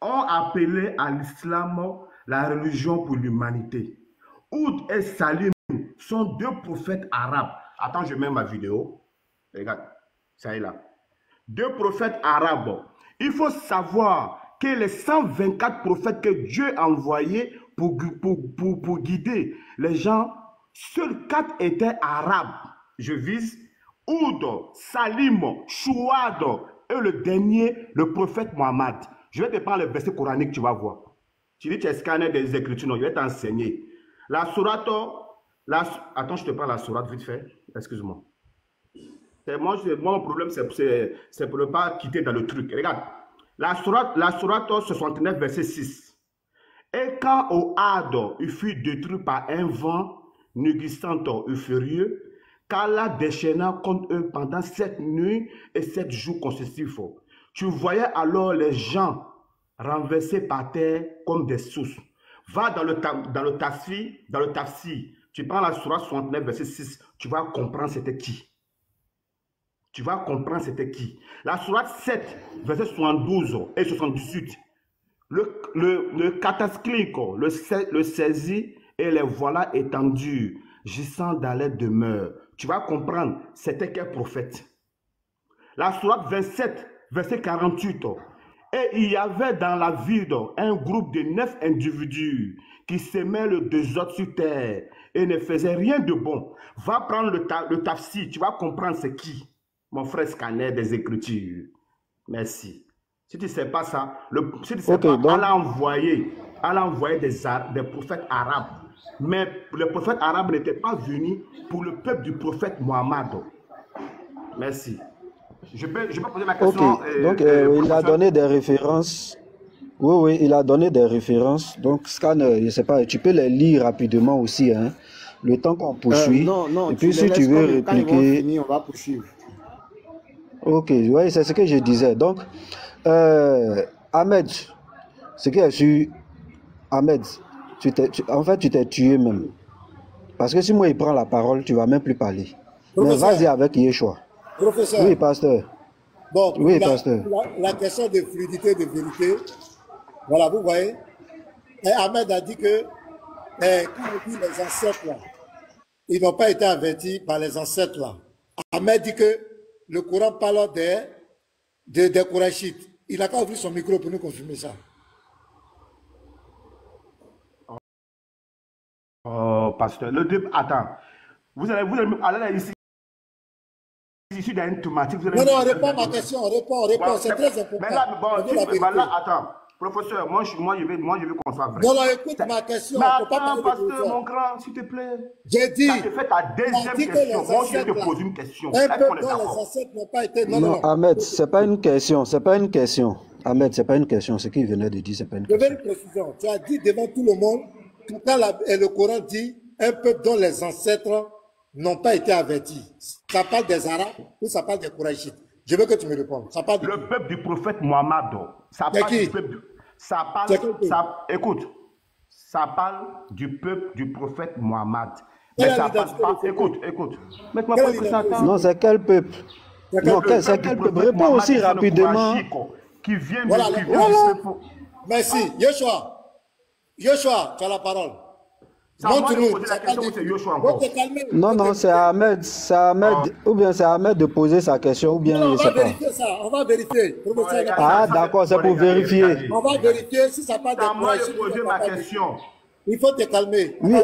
ont appelé à l'islam la religion pour l'humanité. Hud et Salim sont 2 prophètes arabes. Attends, je mets ma vidéo. Regarde, ça est là. 2 prophètes arabes. Il faut savoir que les 124 prophètes que Dieu a envoyés pour guider les gens, seuls 4 étaient arabes. Je vise Hud, Salim, Chouad et le dernier, le prophète Mohammed. Je vais te prendre le verset coranique, tu vas voir. Tu dis, tu es scanner des écritures, non, je vais t'enseigner. La sourate, attends, je te parle la sourate vite fait, excuse-moi. Moi, mon problème, c'est pour ne pas quitter dans le truc. Regarde, la sourate 69, verset 6. Et quand Ohad il fut détruit par un vent nugissant et furieux, qu'Allah déchaîna contre eux pendant 7 nuits et 7 jours consécutifs. Tu voyais alors les gens renversés par terre comme des sources. Va dans le tafsir, tu prends la sourate 69, verset 6, tu vas comprendre c'était qui. Tu vas comprendre c'était qui. La sourate 7, verset 72 et 78, le cataclysme, le saisit et les voilà étendus, gisant dans les demeures. Tu vas comprendre c'était quel prophète. La sourate 27, verset 48. Et il y avait dans la ville un groupe de 9 individus qui semaient le désordre sur terre et ne faisaient rien de bon. Va prendre le tafsir, tu vas comprendre c'est qui. Mon frère scanner des Écritures. Merci. Si tu ne sais pas ça, si tu ne sais pas, donc... Allah a envoyé des prophètes arabes. Mais les prophètes arabes n'étaient pas venus pour le peuple du prophète Mohammed. Merci. Je peux poser ma question. Donc, il a donné des références. Oui, il a donné des références. Donc, Scanner, je ne sais pas, tu peux les lire rapidement aussi, hein, le temps qu'on poursuit. Non, et puis, si tu veux répliquer. Finir, on va poursuivre. Ok, oui, c'est ce que je disais. Donc, Ahmed, ce qui est sûr, Ahmed, en fait, tu t'es tué même. Parce que si moi, il prend la parole, tu ne vas même plus parler. Professeur, mais vas-y avec Yeshua. Professeur. Oui, pasteur. Bon, oui, pasteur. La question de fluidité, de vérité, voilà, vous voyez. Et Ahmed a dit que, quand on dit les ancêtres là, ils n'ont pas été avertis par les ancêtres là. Ahmed dit que le Coran parle des Kourachites. Il n'a pas ouvert son micro pour nous confirmer ça. Oh, pasteur, attends. Vous allez aller ici dans une thématique. Non, réponds à ma question, réponds, c'est très important. Mais là, attends, professeur, moi je veux qu'on soit vrai. Non, écoute ma question. Mais attends, pasteur, mon grand, s'il te plaît. J'ai dit. Ça te fait ta deuxième question. Moi, je vais te poser une question. Un peu dont les ancêtres n'ont pas été. Non, Ahmed, c'est pas une question, c'est pas une question. Ahmed, c'est pas une question. Ce qu'il venait de dire, c'est pas une question. Je veux une précision. Tu as dit devant tout le monde, quand le Coran dit un peuple dont les ancêtres n'ont pas été avertis. Ça parle des Arabes ou ça parle des Kourachites? Je veux que tu me répondes. Ça parle le peuple du prophète Mohammed. Ça parle du peuple. Ça parle. Écoute, ça parle du peuple du prophète Mohammed. Mais ça parle pas. Écoute. Non, c'est quel peuple? Non, c'est quel peuple? Réponds aussi rapidement. Qui vient voilà. Merci. Yeshua, tu as la parole. Montre-nous. Non, c'est Ahmed. Ou bien c'est Ahmed de poser sa question, ou bien non, on va vérifier ça. On va vérifier. Ah, d'accord, c'est pour vérifier. On va vérifier si ça parle de poser ma question. Il faut te calmer. Oui,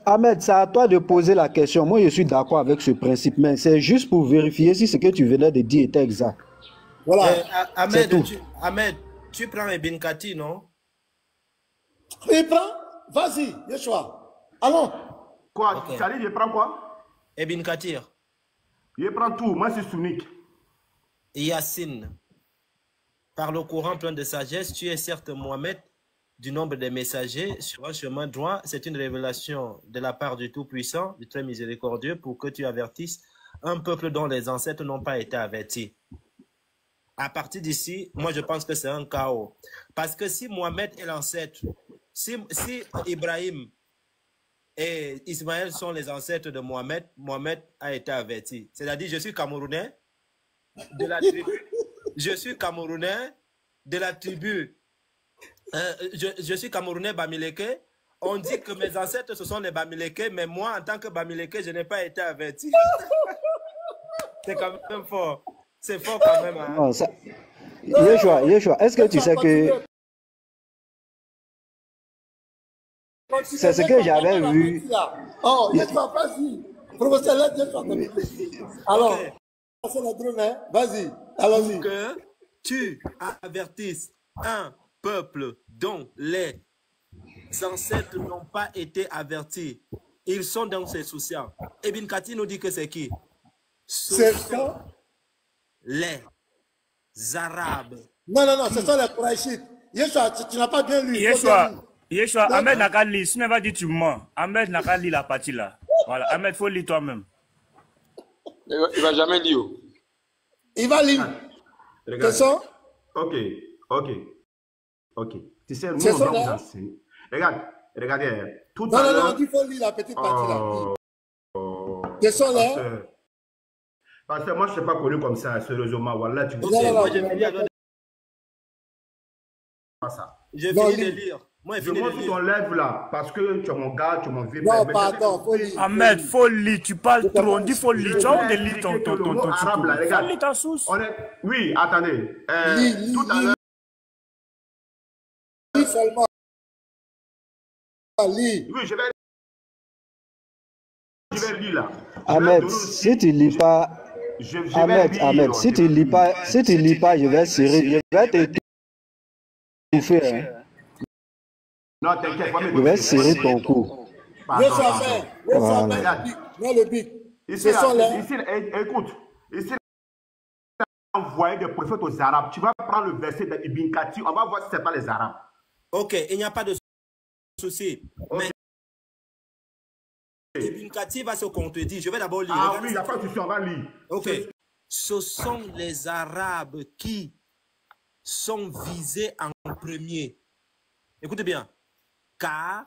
Ahmed, c'est à toi de poser la question. Moi, je suis d'accord avec ce principe, mais c'est juste pour vérifier si ce que tu venais de dire était exact. Voilà. Ahmed, tu prends Ibn Kathir, non? Il prend? Vas-y, Yeshua. Allons. Quoi? Okay. Tu as dit, je prends quoi? Ibn Kathir. Je prends tout. Moi, c'est sunnite. Yassine. Par le Coran plein de sagesse, tu es certes Mohamed, du nombre des messagers, sur un chemin droit. C'est une révélation de la part du Tout-Puissant, du Très Miséricordieux, pour que tu avertisses un peuple dont les ancêtres n'ont pas été avertis. À partir d'ici, moi, je pense que c'est un chaos. Parce que si Mohamed est l'ancêtre, si Ibrahim et Ismaël sont les ancêtres de Mohamed, Mohamed a été averti. C'est-à-dire, je suis Camerounais de la tribu. Je suis Camerounais de la tribu. Je suis Camerounais Bamileke. On dit que mes ancêtres, ce sont les Bamileke, mais moi, en tant que Bamileke, je n'ai pas été averti. C'est quand même fort. C'est fort quand même. Hein? Non, ça... Yeshua, est-ce que tu sais que... C'est ce que j'avais vu. Oh, Yeshua, vas-y. Professeur, laisse-moi continuer. Alors, c'est la drone, hein? Vas-y, allons-y. Que tu avertisses un peuple dont les ancêtres n'ont pas été avertis. Ils sont dans ces soucis. Ibn Kathir nous dit que c'est qui? C'est ça. Les Arabes. Non, ce sont les Kourachites. Yeshua, tu n'as pas bien lu. Yeshua, Ahmed n'a qu'à lire. Si tu n'as pas dit tu mens. Ahmed n'a qu'à lire la partie là. Voilà, Ahmed, il faut lire toi-même. Il va jamais lire. Il va lire. C'est ça? Ok. Tu sais, nous, on va vous enseigner. Regardez. Tout à l'heure... Non, il faut lire la petite partie là. C'est ça là? Parce que moi, je ne suis pas connu comme ça, sérieusement. Voilà, tu sais. Moi, je vais lire. Je finis de lire. Moi, je montre ton lèvre là, parce que tu es mon gars, tu es mon vieux. Non, pardon, faut lire. Ahmed, faut lire, tu parles trop, on dit faut lire. Tu as de lire ton arabe là, regarde. Faut lire ta source. Oui, attendez. Tout à l'heure. Lis seulement. Lis. Oui, je vais lire là. Ahmed, si tu lis pas... Ahmed, si tu lis pas, je vais serrer, je vais t'étouffer. Hein. Non, t'inquiète pas. Je vais serrer ton cou. Le bic. Ici, écoute, ici, on envoyé des prophètes aux Arabes. Tu vas prendre le verset d'Ibn Kathir, on va voir si ce n'est pas les Arabes. Ok, il n'y a pas de souci. Mais Ibn Kathir va se contredire. Je vais d'abord lire. Ah oui, il n'y a pas de souci, on va lire. Ok. Ce sont les Arabes qui sont visés en premier. Écoutez bien. Car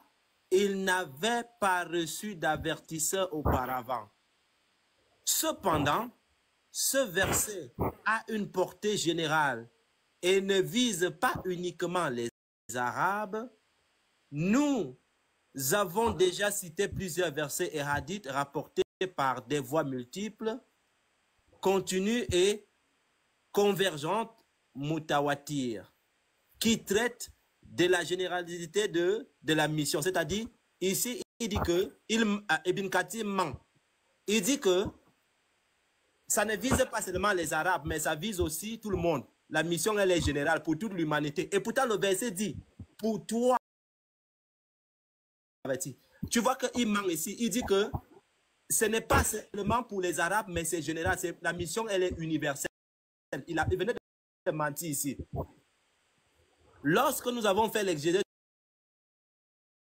ils n'avaient pas reçu d'avertisseur auparavant. Cependant, ce verset a une portée générale et ne vise pas uniquement les Arabes. Nous avons déjà cité plusieurs versets et hadiths rapportés par des voies multiples, continues et convergentes, mutawatir, qui traitent de la généralité de la mission. C'est-à-dire, ici, il dit que Ibn Kathir ment. Il dit que ça ne vise pas seulement les Arabes, mais ça vise aussi tout le monde. La mission, elle est générale pour toute l'humanité. Et pourtant, le verset dit, pour toi, tu vois qu'il ment ici. Il dit que ce n'est pas seulement pour les Arabes, mais c'est général. La mission, elle est universelle. Il venait de mentir ici. Lorsque nous avons fait l'exégèse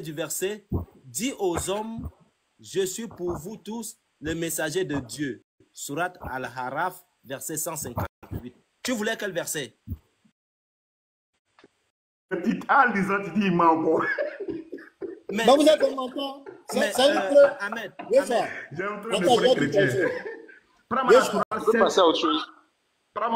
du verset, dis aux hommes, je suis pour vous tous le messager de Dieu. Surat Al-Haraf, verset 158. Tu voulais quel verset? En lisant, tu dis, il ment encore. Mais vous êtes content? Ahmed, j'ai un truc de chrétien. Prends-moi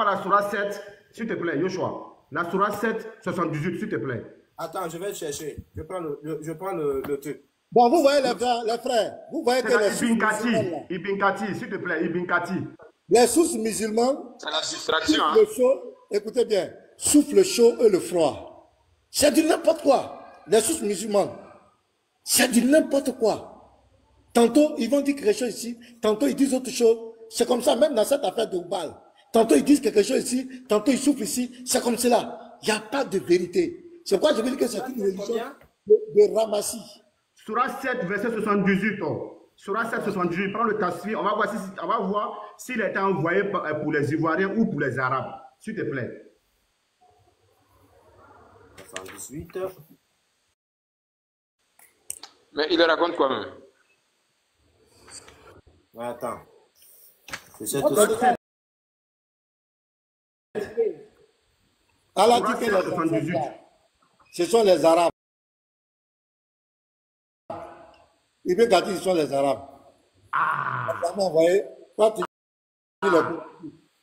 la Surah 7, s'il te plaît, Yoshua. La Surah 7, 78, s'il te plaît. Attends, je vais le chercher. Je prends le truc. Bon, vous voyez les frères. Vous voyez que les sources musulmanes. Ibn Kathir, s'il te plaît, Ibn Kathir. Les sources musulmanes. C'est la distraction. Le chaud, écoutez bien. Souffle chaud et le froid. C'est du n'importe quoi. Les sources musulmanes. C'est du n'importe quoi. Tantôt, ils vont dire quelque chose ici. Tantôt, ils disent autre chose. C'est comme ça, même dans cette affaire de Oubal. Tantôt, ils disent quelque chose ici. Tantôt, ils soufflent ici. C'est comme cela. Il n'y a pas de vérité. C'est pourquoi je veux dire que c'est une religion de ramassis. Surah 7, verset 78. Surah 7, 78. Prends le tasfir. On va voir s'il a été envoyé pour les Ivoiriens ou pour les Arabes. S'il te plaît. 78. Mais il raconte quoi même? Attends. Allah dit que ce sont les Arabes. Ibn Kathir, ce sont les Arabes. Vous voyez, quand tu dis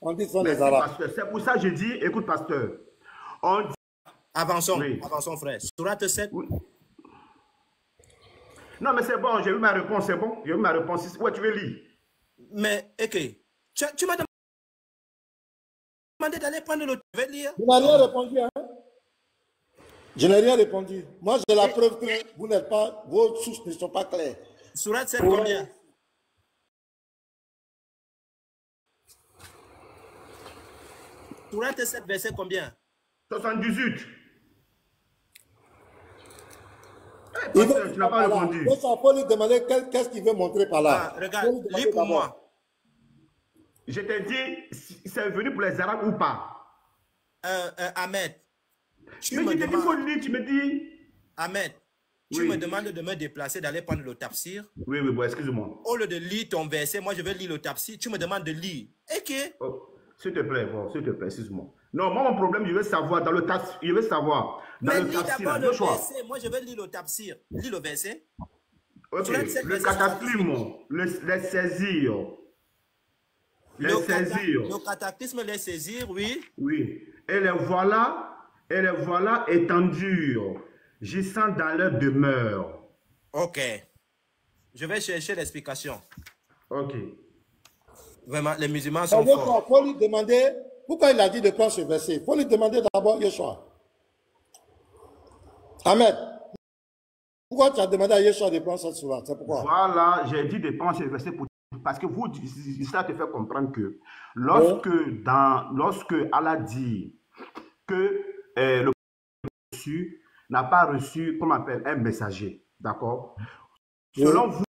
on dit ce sont les Arabes. C'est pour ça que je dis, écoute, pasteur. On dit... Avançons, frère. Surat 7. Oui. Non, mais c'est bon, j'ai eu ma réponse, c'est bon. J'ai eu ma réponse. Ouais, tu veux lire. Mais, ok. Tu m'as demandé d'aller prendre le... Tu veux lire? Vous n'avez rien répondu, hein? Je n'ai rien répondu. Moi, j'ai la preuve que vous n'êtes pas... Vos sources ne sont pas claires. Surat 7, combien? Surat 7, verset combien? 78. Tu n'as pas répondu. Il faut lui demander qu'est-ce qu'il veut montrer par là. Regarde, lis pour moi. Je t'ai dit, c'est venu pour les Arabes ou pas? Ahmed. Tu me dis... Ahmed, tu me demandes de me déplacer, d'aller prendre le tafsir. Oui, bon, excuse-moi. Au lieu de lire ton verset, moi je vais lire le tafsir. Tu me demandes de lire. Ok. Oh, s'il te plaît, excuse-moi. Non, moi, mon problème, je veux savoir dans le tafsir. Je veux savoir dans le tafsir. Mais lis d'abord le verset. Moi, je vais lire le tafsir. Lis le verset. Ok, le cataclysme, les saisir. Le cataclysme, les saisir, oui. Oui. Et les voilà étendus Gisant dans leur demeure. Ok. Je vais chercher l'explication. Ok. Vraiment, les musulmans sont Il forts. faut lui demander pourquoi il a dit de prendre ce verset. Il faut lui demander d'abord Yeshua. Ahmed, pourquoi tu as demandé à Yeshua de prendre ça souvent? C'est pourquoi? Voilà, j'ai dit de prendre ce verset parce que vous, ça te fait comprendre que lorsque Allah dit que le reçu n'a pas reçu, comme on appelle, un messager, d'accord? Selon vous,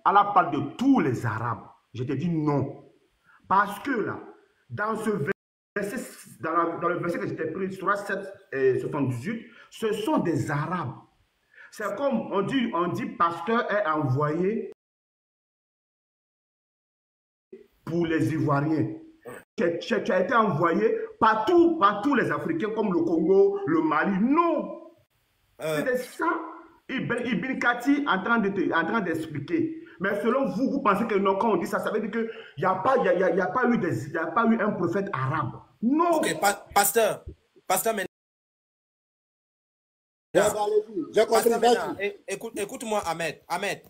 Allah parle de tous les Arabes. Je te dis non. Parce que là, dans ce verset, dans le verset que j'étais pris, sur 7:78, ce sont des Arabes. C'est comme on dit pasteur est envoyé pour les Ivoiriens. Tu as été envoyé partout les Africains comme le Congo, le Mali. Non. C'est ça. Ibn Kati en train d'expliquer. Mais selon vous, vous pensez que non, quand on dit ça, ça veut dire qu'il n'y a pas eu un prophète arabe. Non. Ok, pasteur, maintenant. Écoute-moi, Ahmed.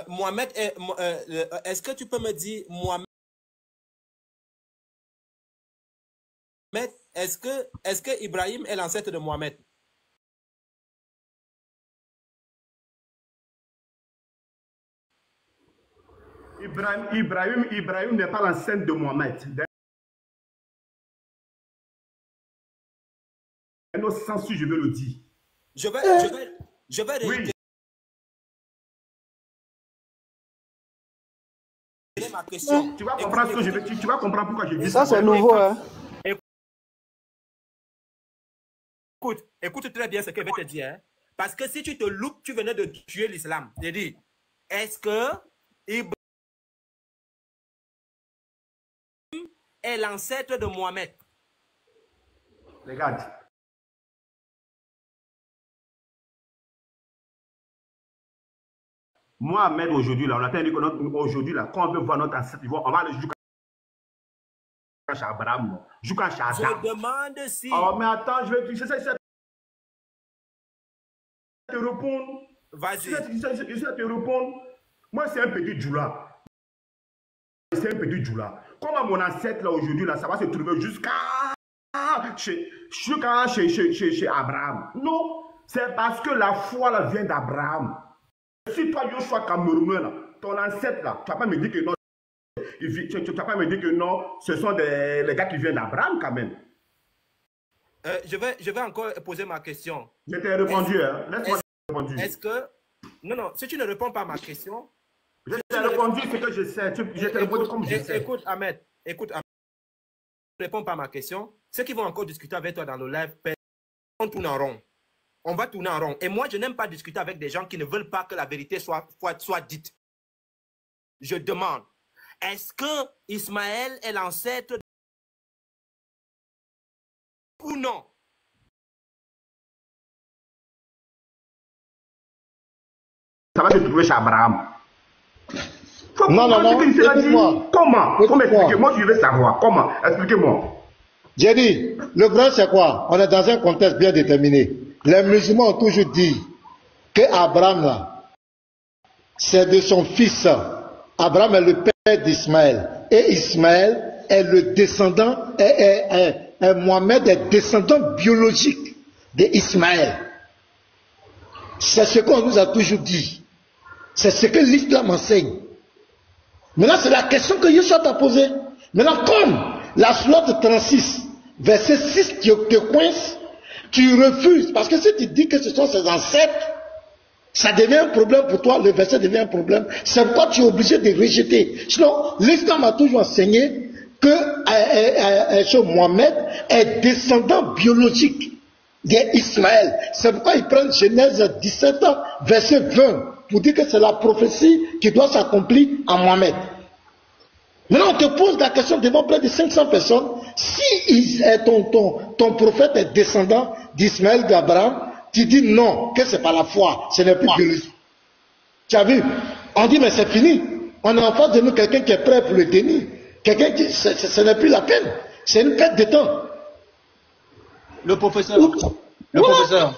Mohamed, est-ce que tu peux me dire, Mohamed, est-ce que Ibrahim est l'ancêtre de Mohamed? Ibrahim n'est pas l'ancêtre de Mohamed. Dans un autre sens, si je veux le dire. Je vais réitérer ma question. Tu vas comprendre ce que je veux dire. Tu vas comprendre pourquoi je dis ça. Ça, c'est nouveau, hein. Écoute très bien ce que je vais te dire. Hein? Parce que si tu te loupes, tu venais de tuer l'islam. J'ai dit, est-ce que Ibrahim est l'ancêtre de Mohamed? Regarde. Mohamed aujourd'hui, là, on a dit que aujourd'hui, là, quand on veut voir notre ancêtre, on va aller jusqu'à Abraham, jusqu'à Adam. Je demande si... Oh, mais attends, je vais te répondre. Vas-y. Je vais te répondre. Moi, c'est un petit djoula. C'est un petit djoula. Comment mon ancêtre, là, aujourd'hui, là, ça va se trouver jusqu'à chez Abraham. Non, c'est parce que la foi, là, vient d'Abraham. Si toi, Joshua Camerounais, là, ton ancêtre, là, tu vas pas me dire que non. Tu vas pas me dire que non, ce sont les gars qui viennent d'Abraham, quand même. Je vais encore poser ma question. Je t'ai répondu, hein. Laisse-moi répondre. Est-ce que... Non, si tu ne réponds pas à ma question... Je t'ai répondu ce que je sais. Je t'ai répondu comme je sais. Écoute, Ahmed. Ne réponds pas à ma question. Ceux qui vont encore discuter avec toi dans le live, on tourne en rond. On va tourner en rond. Et moi, je n'aime pas discuter avec des gens qui ne veulent pas que la vérité soit dite. Je demande, est-ce que Ismaël est l'ancêtre ou non? Ça va se trouver chez Abraham. Non, explique-moi. Comment? Comment expliquer? Moi, je veux savoir. Comment? Expliquez-moi. J'ai dit, le problème c'est quoi? On est dans un contexte bien déterminé. Les musulmans ont toujours dit que Abraham, là, c'est de son fils. Abraham est le père d'Ismaël. Et Ismaël est le descendant, Mohamed est descendant biologique d'Ismaël. C'est ce qu'on nous a toujours dit. C'est ce que l'islam enseigne. Maintenant, c'est la question que Yeshua t'a posée. Maintenant, comme la sourate 36, verset 6 te coince, tu refuses. Parce que si tu dis que ce sont ses ancêtres, ça devient un problème pour toi, le verset devient un problème. C'est pourquoi tu es obligé de rejeter. Sinon, l'islam a toujours enseigné que Mohamed est descendant biologique d'Ismaël. C'est pourquoi ils prennent Genèse 17, verset 20, pour dire que c'est la prophétie qui doit s'accomplir en Mohamed. Maintenant, on te pose la question devant près de 500 personnes. Si ton prophète est descendant d'Ismaël, d'Abraham, tu dis non, que ce n'est pas la foi, ce n'est plus biologique. Tu as vu? On dit, mais c'est fini. On a en face de nous quelqu'un qui est prêt pour le déni. Quelqu'un qui, ce n'est plus la peine. C'est une perte de temps. Le professeur. Le professeur.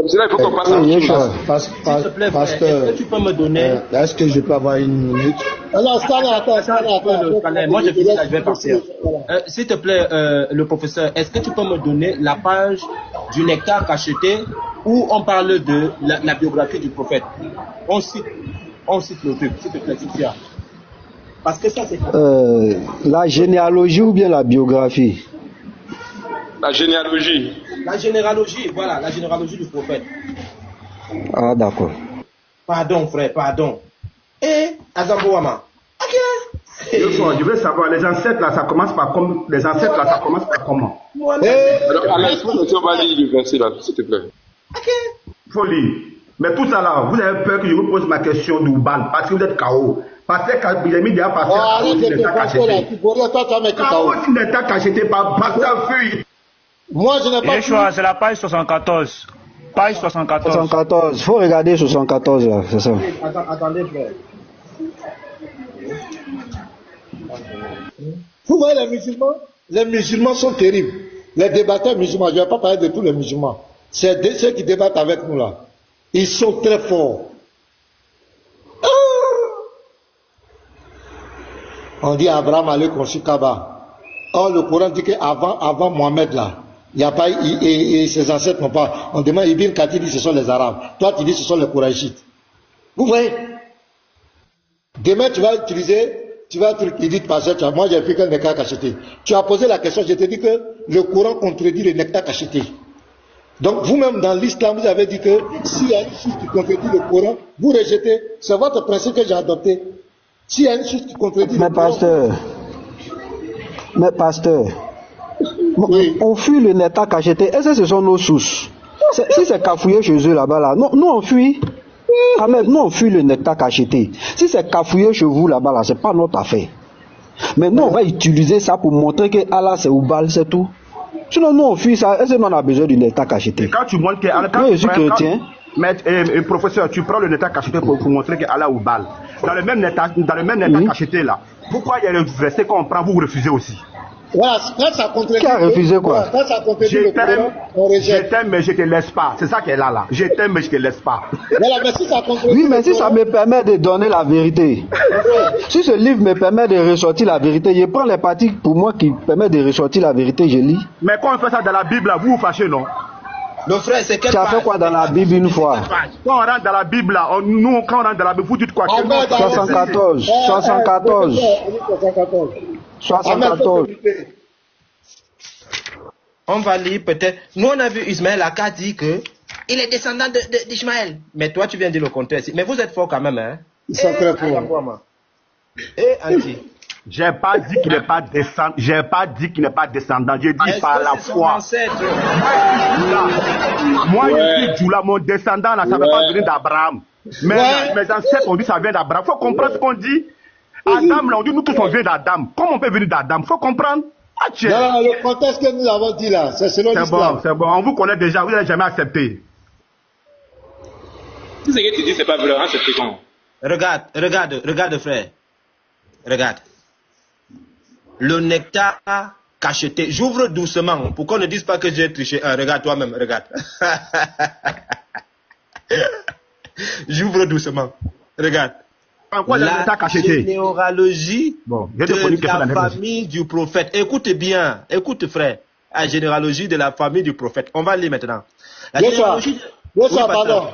C'est là il faut qu'on passe à autre chose. S'il te plaît, frère, est-ce que tu peux me donner... Est-ce que je peux avoir une minute? Alors, attends. Moi, je finis là, je vais partir. S'il te plaît, le professeur, est-ce que tu peux me donner la page du nectar cacheté où on parle de la biographie du prophète? On cite le truc, s'il te plaît, si tu as. Parce que ça, c'est... La généalogie ou bien la biographie? La généalogie. La généalogie, voilà, la généalogie du prophète. Ah, d'accord. Pardon, frère, pardon. Et Azambouama. Ok. Je veux savoir, les ancêtres là, ça commence par comment? Alors, Alex, on va lire le verset là, s'il te plaît. Ok. Faut lire. Mais tout ça là, vous avez peur que je vous pose ma question d'Oubal, parce que vous êtes KO. Parce que j'ai mis déjà passé à KO, tu n'es pas cacheté par Pasteur Fuy. Moi, je n'ai pas... Yeshua, c'est la page 74. Page 74. 74. Faut regarder 74 là, c'est ça. Attendez, frère. Vous voyez les musulmans sont terribles. Les débatteurs musulmans, je ne vais pas parler de tous les musulmans. C'est ceux qui débattent avec nous là. Ils sont très forts. On dit Abraham allait construire Kaaba. Or, le Coran dit qu'avant Mohamed là, il n'y a pas, et ses ancêtres n'ont pas. On demande Ibn Kathir dit ce sont les Arabes. Toi, tu dis ce sont les Kourachites. Vous voyez? Demain, tu vas il dit pasteur, moi j'ai pris qu'un nectar cacheté. Tu as posé la question, je t'ai dit que le Coran contredit le nectar cacheté. Donc, vous-même dans l'islam, vous avez dit que s'il y a une chose qui contredit le Coran, vous rejetez. C'est votre principe que j'ai adopté. S'il y a une chose qui contredit le Coran. Mais pasteur, oui. On fuit le nectar cacheté. Est-ce que ce sont nos sources? Si c'est cafouillé chez eux là-bas, là, nous on fuit. Ahmed, nous on fuit le nectar cacheté. Si c'est cafouillé chez vous là-bas, là, c'est pas notre affaire. Mais nous on va utiliser ça pour montrer que Allah c'est Oubal, c'est tout. Sinon nous on fuit ça. Est-ce qu'on a besoin du nectar cacheté? Et quand tu montres que Allah, je suis chrétien. Mais professeur, tu prends le nectar cacheté pour montrer que Allah Oubal. Dans le même nectar cacheté là, pourquoi il y a le verset qu'on prend, vous refusez aussi? Voilà, quand ça contredit. Qui a refusé quoi? Quand ça contredit le Coran, on rejette. Je t'aime mais je te laisse pas. C'est ça qu'elle a là. Je t'aime mais je te laisse pas. Voilà, mais si ça contredit. Oui, mais si ça me permet de donner la vérité. Si ce livre me permet de ressortir la vérité, je prends les parties pour moi qui permettent de ressortir la vérité, je lis. Mais quand on fait ça dans la Bible, là, vous vous fâchez, non? Le frère, c'est quelle page? Tu as fait quoi dans la Bible une fois? Quand on rentre dans la Bible, là, quand on rentre dans la Bible, vous dites quoi? 74. 74. On va lire peut-être. Nous, on a vu Ismaël Aka dit que il est descendant d'Ismaël. Mais toi, tu viens de dire le contraire. Mais vous êtes fort quand même, hein? Ils sont très forts. Et Anti. J'ai pas dit qu'il n'est pas descendant. J'ai pas dit qu'il n'est pas descendant. J'ai dit par la foi. Moi, je suis Djoula. Mon descendant, là, ça ne veut pas venir d'Abraham. Mais mes ancêtres ont dit que ça vient d'Abraham. Il faut comprendre ce qu'on dit. Adam, là, on dit nous tous on vient d'Adam. Comment on peut venir d'Adam? Il faut comprendre. Non, le contexte que nous avons dit là, c'est selon l'islam. C'est bon, on vous connaît déjà, vous n'avez jamais accepté. Tout ce que tu dis, c'est pas vrai, hein, c'est bon. Regarde, frère. Regarde. Le nectar cacheté. J'ouvre doucement pour qu'on ne dise pas que j'ai triché. Regarde toi-même, regarde. J'ouvre doucement. Regarde. La généalogie de la famille du prophète. Écoute bien, écoute frère. La généalogie de la famille du prophète. On va lire maintenant. Pardon.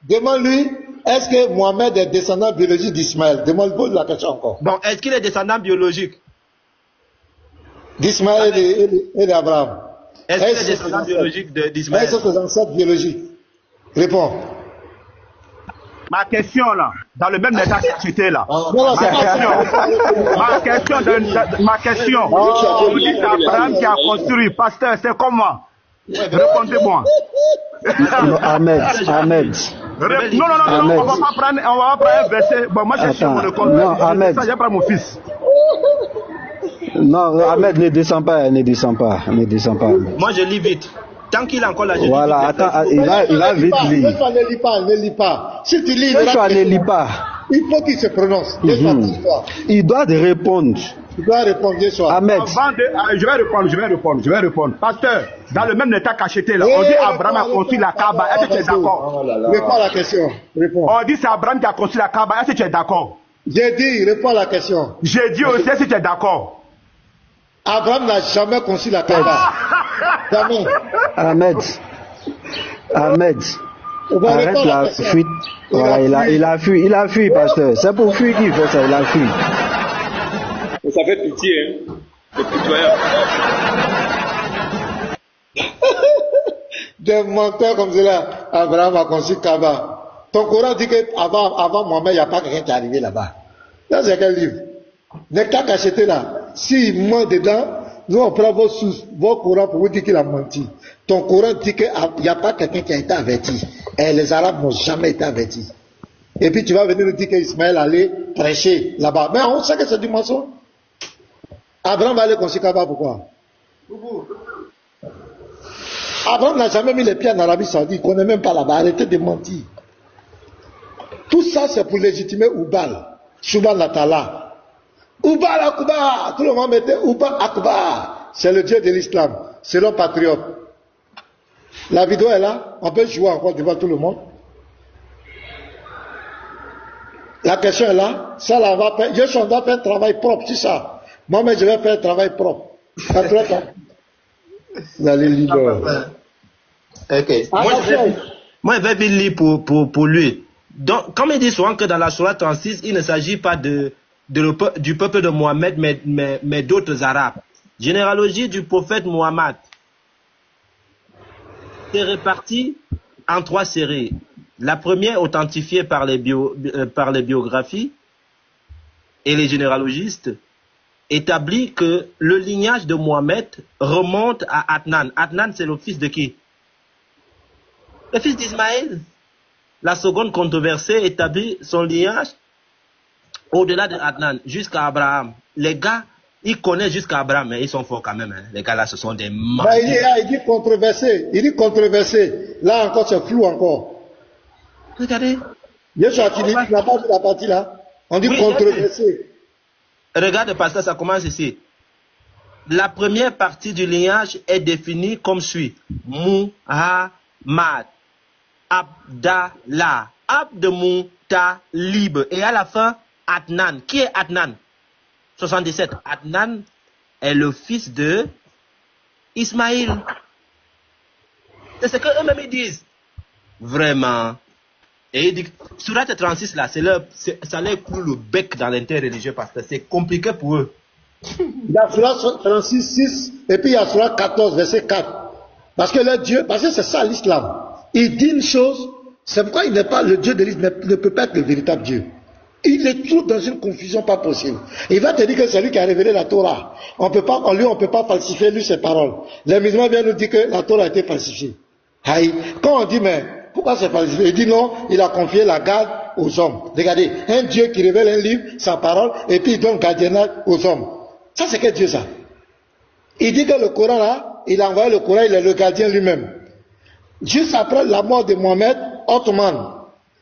Demande-lui, est-ce que Mohamed est descendant biologique d'Ismaël? Demande-lui la question encore. Bon, est-ce qu'il est descendant biologique d'Ismaël et d'Abraham? Est-ce qu'il est descendant biologique d'Ismaël? Est-ce que c'est ancêtres biologiques? Réponds. Ma question là, dans le même état que tu étais là. Ma question. Vous dites Abraham qui a construit. Pasteur, c'est comment? Répondez-moi. Ahmed. Non, on va pas prendre un verset. Bon, moi je suis mon compte. Non, Ahmed. Ça, j'ai pas mon fils. Non, Ahmed, ne descend pas. Moi je lis vite. Tant qu'il a encore la jeunesse. Voilà, attends, il va vite lire. Ne lis pas. Si tu lis, ne lis pas. Il faut qu'il se prononce. Il doit répondre. Tu dois répondre ce soir. Ahmed. Je vais répondre. Pasteur, dans le même état qu'acheté là, on dit Abraham a construit la Kaaba. Est-ce que tu es d'accord? Réponds à la question. Réponds. On dit c'est Abraham qui a construit la Kaaba. Est-ce que tu es d'accord? J'ai dit, réponds à la question. J'ai dit aussi, est-ce que tu es d'accord? Abraham n'a jamais construit la Kaaba. Jamais. Ahmed. Arrête la fuite. Voilà, il a fui, pasteur. C'est pour fuir qu'il fait ça, il a fui. Ça fait pitié, hein. C'est pitoyable. Des menteurs comme cela, Abraham a construit Kaaba. Ton Coran dit qu'avant Mohamed, il n'y a pas quelqu'un qui est arrivé là-bas. Là, c'est quel livre? Les cas qu'acheté là, s'il ment dedans, nous on prend vos sources, vos Corans pour vous dire qu'il a menti. Ton Coran dit qu'il n'y a pas quelqu'un qui a été averti. Et les Arabes n'ont jamais été avertis. Et puis tu vas venir nous dire qu'Ismaël allait prêcher là-bas. Mais on sait que c'est du mensonge. Abraham va aller construire Kaaba, pourquoi? Abraham n'a jamais mis les pieds en Arabie Saoudite, il ne connaît même pas là-bas. Arrêtez de mentir. Tout ça, c'est pour légitimer Oubal, Subhan Latala. Oubal Akbar, tout le monde mettait Oubal Akbar. C'est le Dieu de l'islam, c'est l'homme patriote. La vidéo est là, on peut jouer encore devant tout le monde. La question est là, ça là va faire, je dois faire un travail propre, c'est ça. Moi, mais je vais faire un travail propre. Patriote. Vous allez lire. Ok. Moi, je vais lire pour lui. Donc, comme il dit souvent que dans la Sourate 36, il ne s'agit pas du peuple de Mohamed, mais d'autres Arabes. Généalogie du prophète Mohammed. C'est réparti en 3 séries. La première, authentifiée par les biographies et les généalogistes, établit que le lignage de Mohamed remonte à Adnan. Adnan, c'est le fils de qui? Le fils d'Ismaël. La seconde controversée établit son lignage au-delà de Adnan, jusqu'à Abraham. Les gars, ils connaissent jusqu'à Abraham, mais ils sont forts quand même. Hein. Les gars là, ce sont des menteurs. Il dit controversé. Il dit controversé. Là encore, c'est flou encore. Regardez. Yeshua qui dit, tu n'as pas vu la partie là? On dit controversé. Regarde, pasteur, ça commence ici. La première partie du lignage est définie comme suit. Muhammad, Abdallah, Abd-Muttalib. Et à la fin, Adnan. Qui est Adnan? 77. Adnan est le fils de Ismaïl. C'est ce qu'eux-mêmes ils disent. Vraiment. Et il dit, Sourate 36 là, ça leur coule le bec dans l'interreligieux parce que c'est compliqué pour eux. Il y a Sourate 36, 6, et puis il y a Sourate 14, verset 4. Parce que le Dieu, parce que c'est ça l'islam. Il dit une chose, c'est pourquoi il n'est pas le Dieu de l'islam, ne peut pas être le véritable Dieu. Il est tout dans une confusion pas possible. Il va te dire que c'est lui qui a révélé la Torah. On peut pas falsifier lui ses paroles. Les musulmans viennent nous dire que la Torah a été falsifiée. Aïe. Quand on dit, mais pourquoi c'est falsifié? Il dit non, il a confié la garde aux hommes. Regardez, un Dieu qui révèle un livre, sa parole, et puis il donne gardiennage aux hommes. Ça, c'est quel Dieu ça? Il dit que le Coran là, il a envoyé le Coran, il est le gardien lui-même. Juste après la mort de Mohamed, Ottoman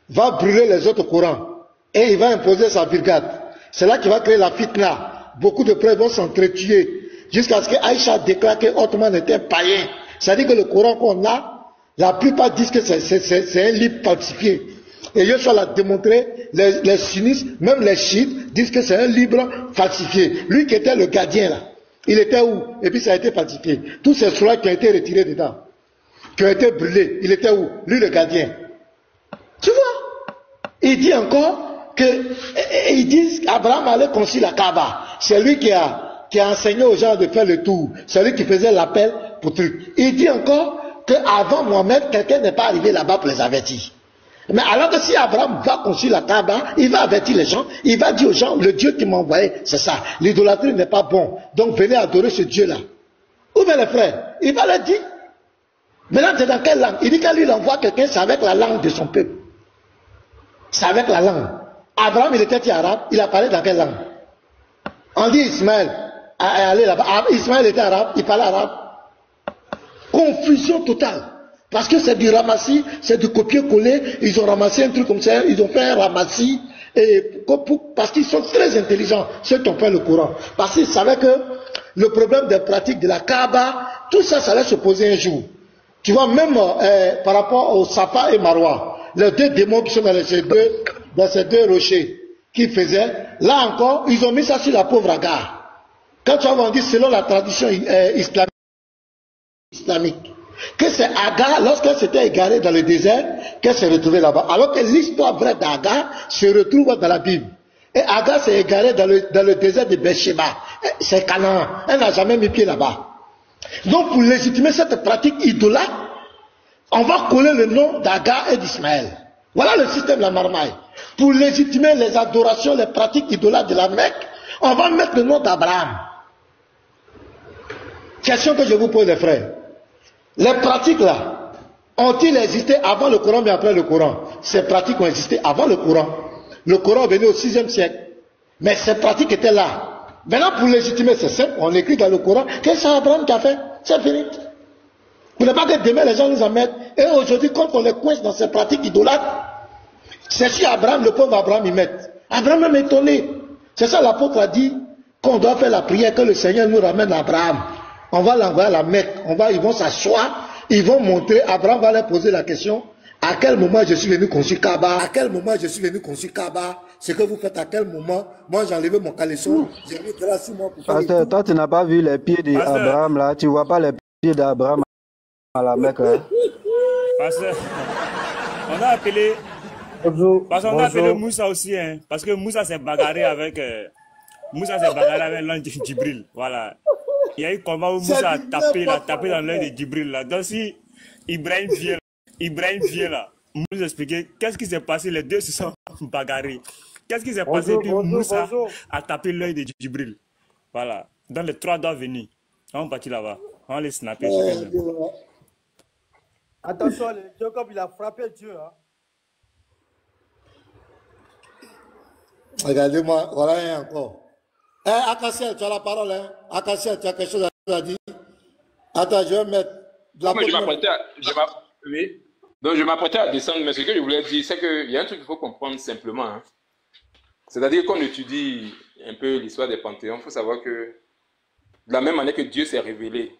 va brûler les autres Corans. Et il va imposer sa brigade. C'est là qu'il va créer la fitna. Beaucoup de prêtres vont s'entretuer. Jusqu'à ce que Aïcha déclare que Ottoman était un païen. C'est-à-dire que le Coran qu'on a, la plupart disent que c'est un livre falsifié. Et Yeshua l'a démontré, les sunnites, même les chiites, disent que c'est un livre falsifié. Lui qui était le gardien là, il était où? Et puis ça a été falsifié. Tous ces sourates qui ont été retirés dedans, qui ont été brûlés, il était où? Lui le gardien. Tu vois? Il dit encore ils disent qu'Abraham allait construire la Kaaba. C'est lui qui a enseigné aux gens de faire le tour. C'est lui qui faisait l'appel pour truc. Il dit encore qu'avant Mohamed, quelqu'un n'est pas arrivé là-bas pour les avertir. Mais alors que si Abraham va construire la Kaaba, il va avertir les gens, il va dire aux gens, le Dieu qui m'a envoyé, c'est ça. L'idolâtrie n'est pas bon. Donc venez adorer ce Dieu-là. Où bien les frères? Il va leur dire. Maintenant, c'est dans quelle langue? Il dit qu'à lui, il envoie quelqu'un, c'est avec la langue de son peuple. C'est avec la langue. Abraham, il était arabe, il a parlé dans quelle langue? On dit Ismaël, allez là-bas. Ismaël était arabe, il parlait arabe. Confusion totale. Parce que c'est du ramassis, c'est du copier-coller. Ils ont ramassé un truc comme ça, ils ont fait un ramassis Et parce qu'ils sont très intelligents, ceux qui ont fait le Coran. Parce qu'ils savaient que le problème des pratiques de la Kaaba, tout ça, ça allait se poser un jour. Tu vois, même par rapport au Safa et Marwa, les deux démons qui sont dans ces deux rochers, qui faisaient, là encore, ils ont mis ça sur la pauvre Agar. Quand tu vas dire, selon la tradition islamique, que c'est Agar, lorsqu'elle s'était égarée dans le désert, qu'elle s'est retrouvée là-bas. Alors que l'histoire vraie d'Agar se retrouve dans la Bible. Et Agar s'est égarée dans le désert de Beersheba. C'est Canaan. Elle n'a jamais mis pied là-bas. Donc pour légitimer cette pratique idolâtre, on va coller le nom d'Agar et d'Ismaël. Voilà le système de la marmaille. Pour légitimer les adorations, les pratiques idolâtres de la Mecque, on va mettre le nom d'Abraham. Question que je vous pose, les frères. Les pratiques là, ont-ils existé avant le Coran mais après le Coran? Ces pratiques ont existé avant le Coran. Le Coran est venu au 6e siècle. Mais ces pratiques étaient là. Maintenant, pour légitimer, c'est simple. On écrit dans le Coran que c'est Abraham qui a fait. C'est fini. Vous ne pas que demain les gens nous en mettent. Et aujourd'hui, quand on les coince dans ces pratiques idolâtres, c'est sur Abraham, le pauvre Abraham, y met. Abraham est étonné. C'est ça l'apôtre a dit qu'on doit faire la prière que le Seigneur nous ramène à Abraham. On va l'envoyer à la Mecque, ils vont s'asseoir, ils vont montrer, Abraham va leur poser la question, à quel moment je suis venu construire Kaaba? À quel moment je suis venu construire Kaaba? Ce que vous faites à quel moment? Moi j'ai enlevé mon caleçon, j'ai mis grâce sur moi pour faire. Pasteur, toi tu n'as pas vu les pieds d'Abraham là, tu vois pas les pieds d'Abraham à la Mecque là. Pasteur, on a appelé... Bonjour. Parce qu'on a appelé Moussa aussi, hein, parce que Moussa s'est bagarré avec... l'ange de Djibril, voilà. Il y a eu comment où Moussa a tapé dans l'œil de Djibril là. Donc si Ibrahim vient là, nous expliquer qu'est-ce qui s'est passé, les deux se sont bagarrés. Qu'est-ce qui s'est passé, puis Moussa a tapé l'œil de Djibril. Voilà. Dans les 3 doigts venus. On va partir là-bas. On va les snapper. Attention, Jacob il a frappé Dieu. Hein. Regardez-moi, voilà encore. Akassiel, tu as la parole, hein? Akassiel, tu as quelque chose à dire? Attends, je vais mettre de la parole. Oui. Donc, je m'apprêtais à descendre, mais ce que je voulais dire, c'est qu'il y a un truc qu'il faut comprendre simplement. Hein. C'est-à-dire qu'on étudie un peu l'histoire des panthéons, il faut savoir que, de la même manière que Dieu s'est révélé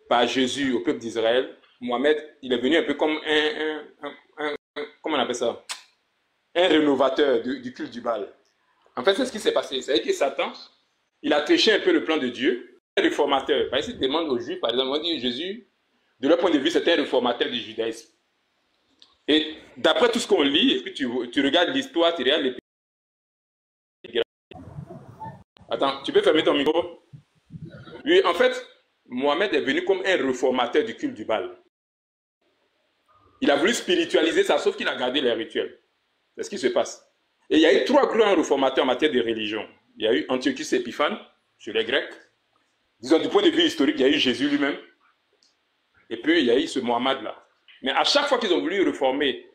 par Jésus au peuple d'Israël, Mohamed, il est venu un peu comme comment on appelle ça? Un rénovateur du culte du Baal. En fait, c'est ce qui s'est passé. C'est-à-dire que Satan, il a triché un peu le plan de Dieu, un réformateur. Par exemple, il demande aux Juifs, par exemple, on dit Jésus, de leur point de vue, c'était un réformateur du judaïsme. Et d'après tout ce qu'on lit, et puis tu regardes l'histoire, tu regardes les... Attends, tu peux fermer ton micro? Oui, en fait, Mohamed est venu comme un réformateur du culte du Baal. Il a voulu spiritualiser ça, sauf qu'il a gardé les rituels. C'est ce qui se passe. Et il y a eu 3 grands réformateurs en matière de religion. Il y a eu Antiochus Épiphanes, chez les Grecs. Disons, du point de vue historique, il y a eu Jésus lui-même. Et puis, il y a eu ce Mohammed-là. Mais à chaque fois qu'ils ont voulu réformer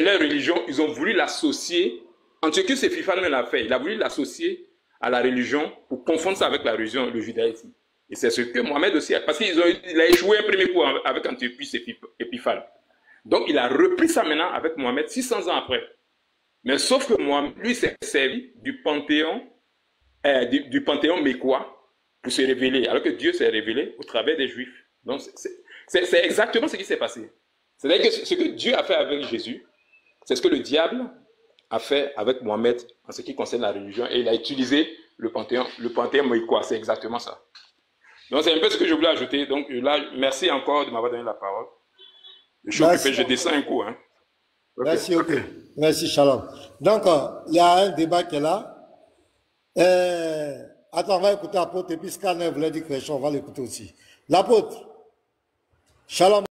leur religion, ils ont voulu l'associer. Antiochus Épiphanes l'a fait. Il a voulu l'associer à la religion pour confondre ça avec la religion, le judaïsme. Et c'est ce que Mohamed aussi a... Parce qu'il a échoué un premier coup avec Antiochus Épiphanes. Donc, il a repris ça maintenant avec Mohamed 600 ans après. Mais sauf que Mohamed, lui, s'est servi du panthéon mécois pour se révéler, alors que Dieu s'est révélé au travers des Juifs. Donc, c'est exactement ce qui s'est passé. C'est-à-dire que ce que Dieu a fait avec Jésus, c'est ce que le diable a fait avec Mohamed en ce qui concerne la religion, et il a utilisé le panthéon mécois. C'est exactement ça. Donc, c'est un peu ce que je voulais ajouter. Donc, là, merci encore de m'avoir donné la parole. Je descends un coup. Hein. Okay. Merci, ok. Merci, Shalom. Donc, il y a un débat qui est là. Attends, on va écouter l'apôtre, et puis Scanner voulait dire quelque chose, on va l'écouter aussi. L'apôtre, Shalom.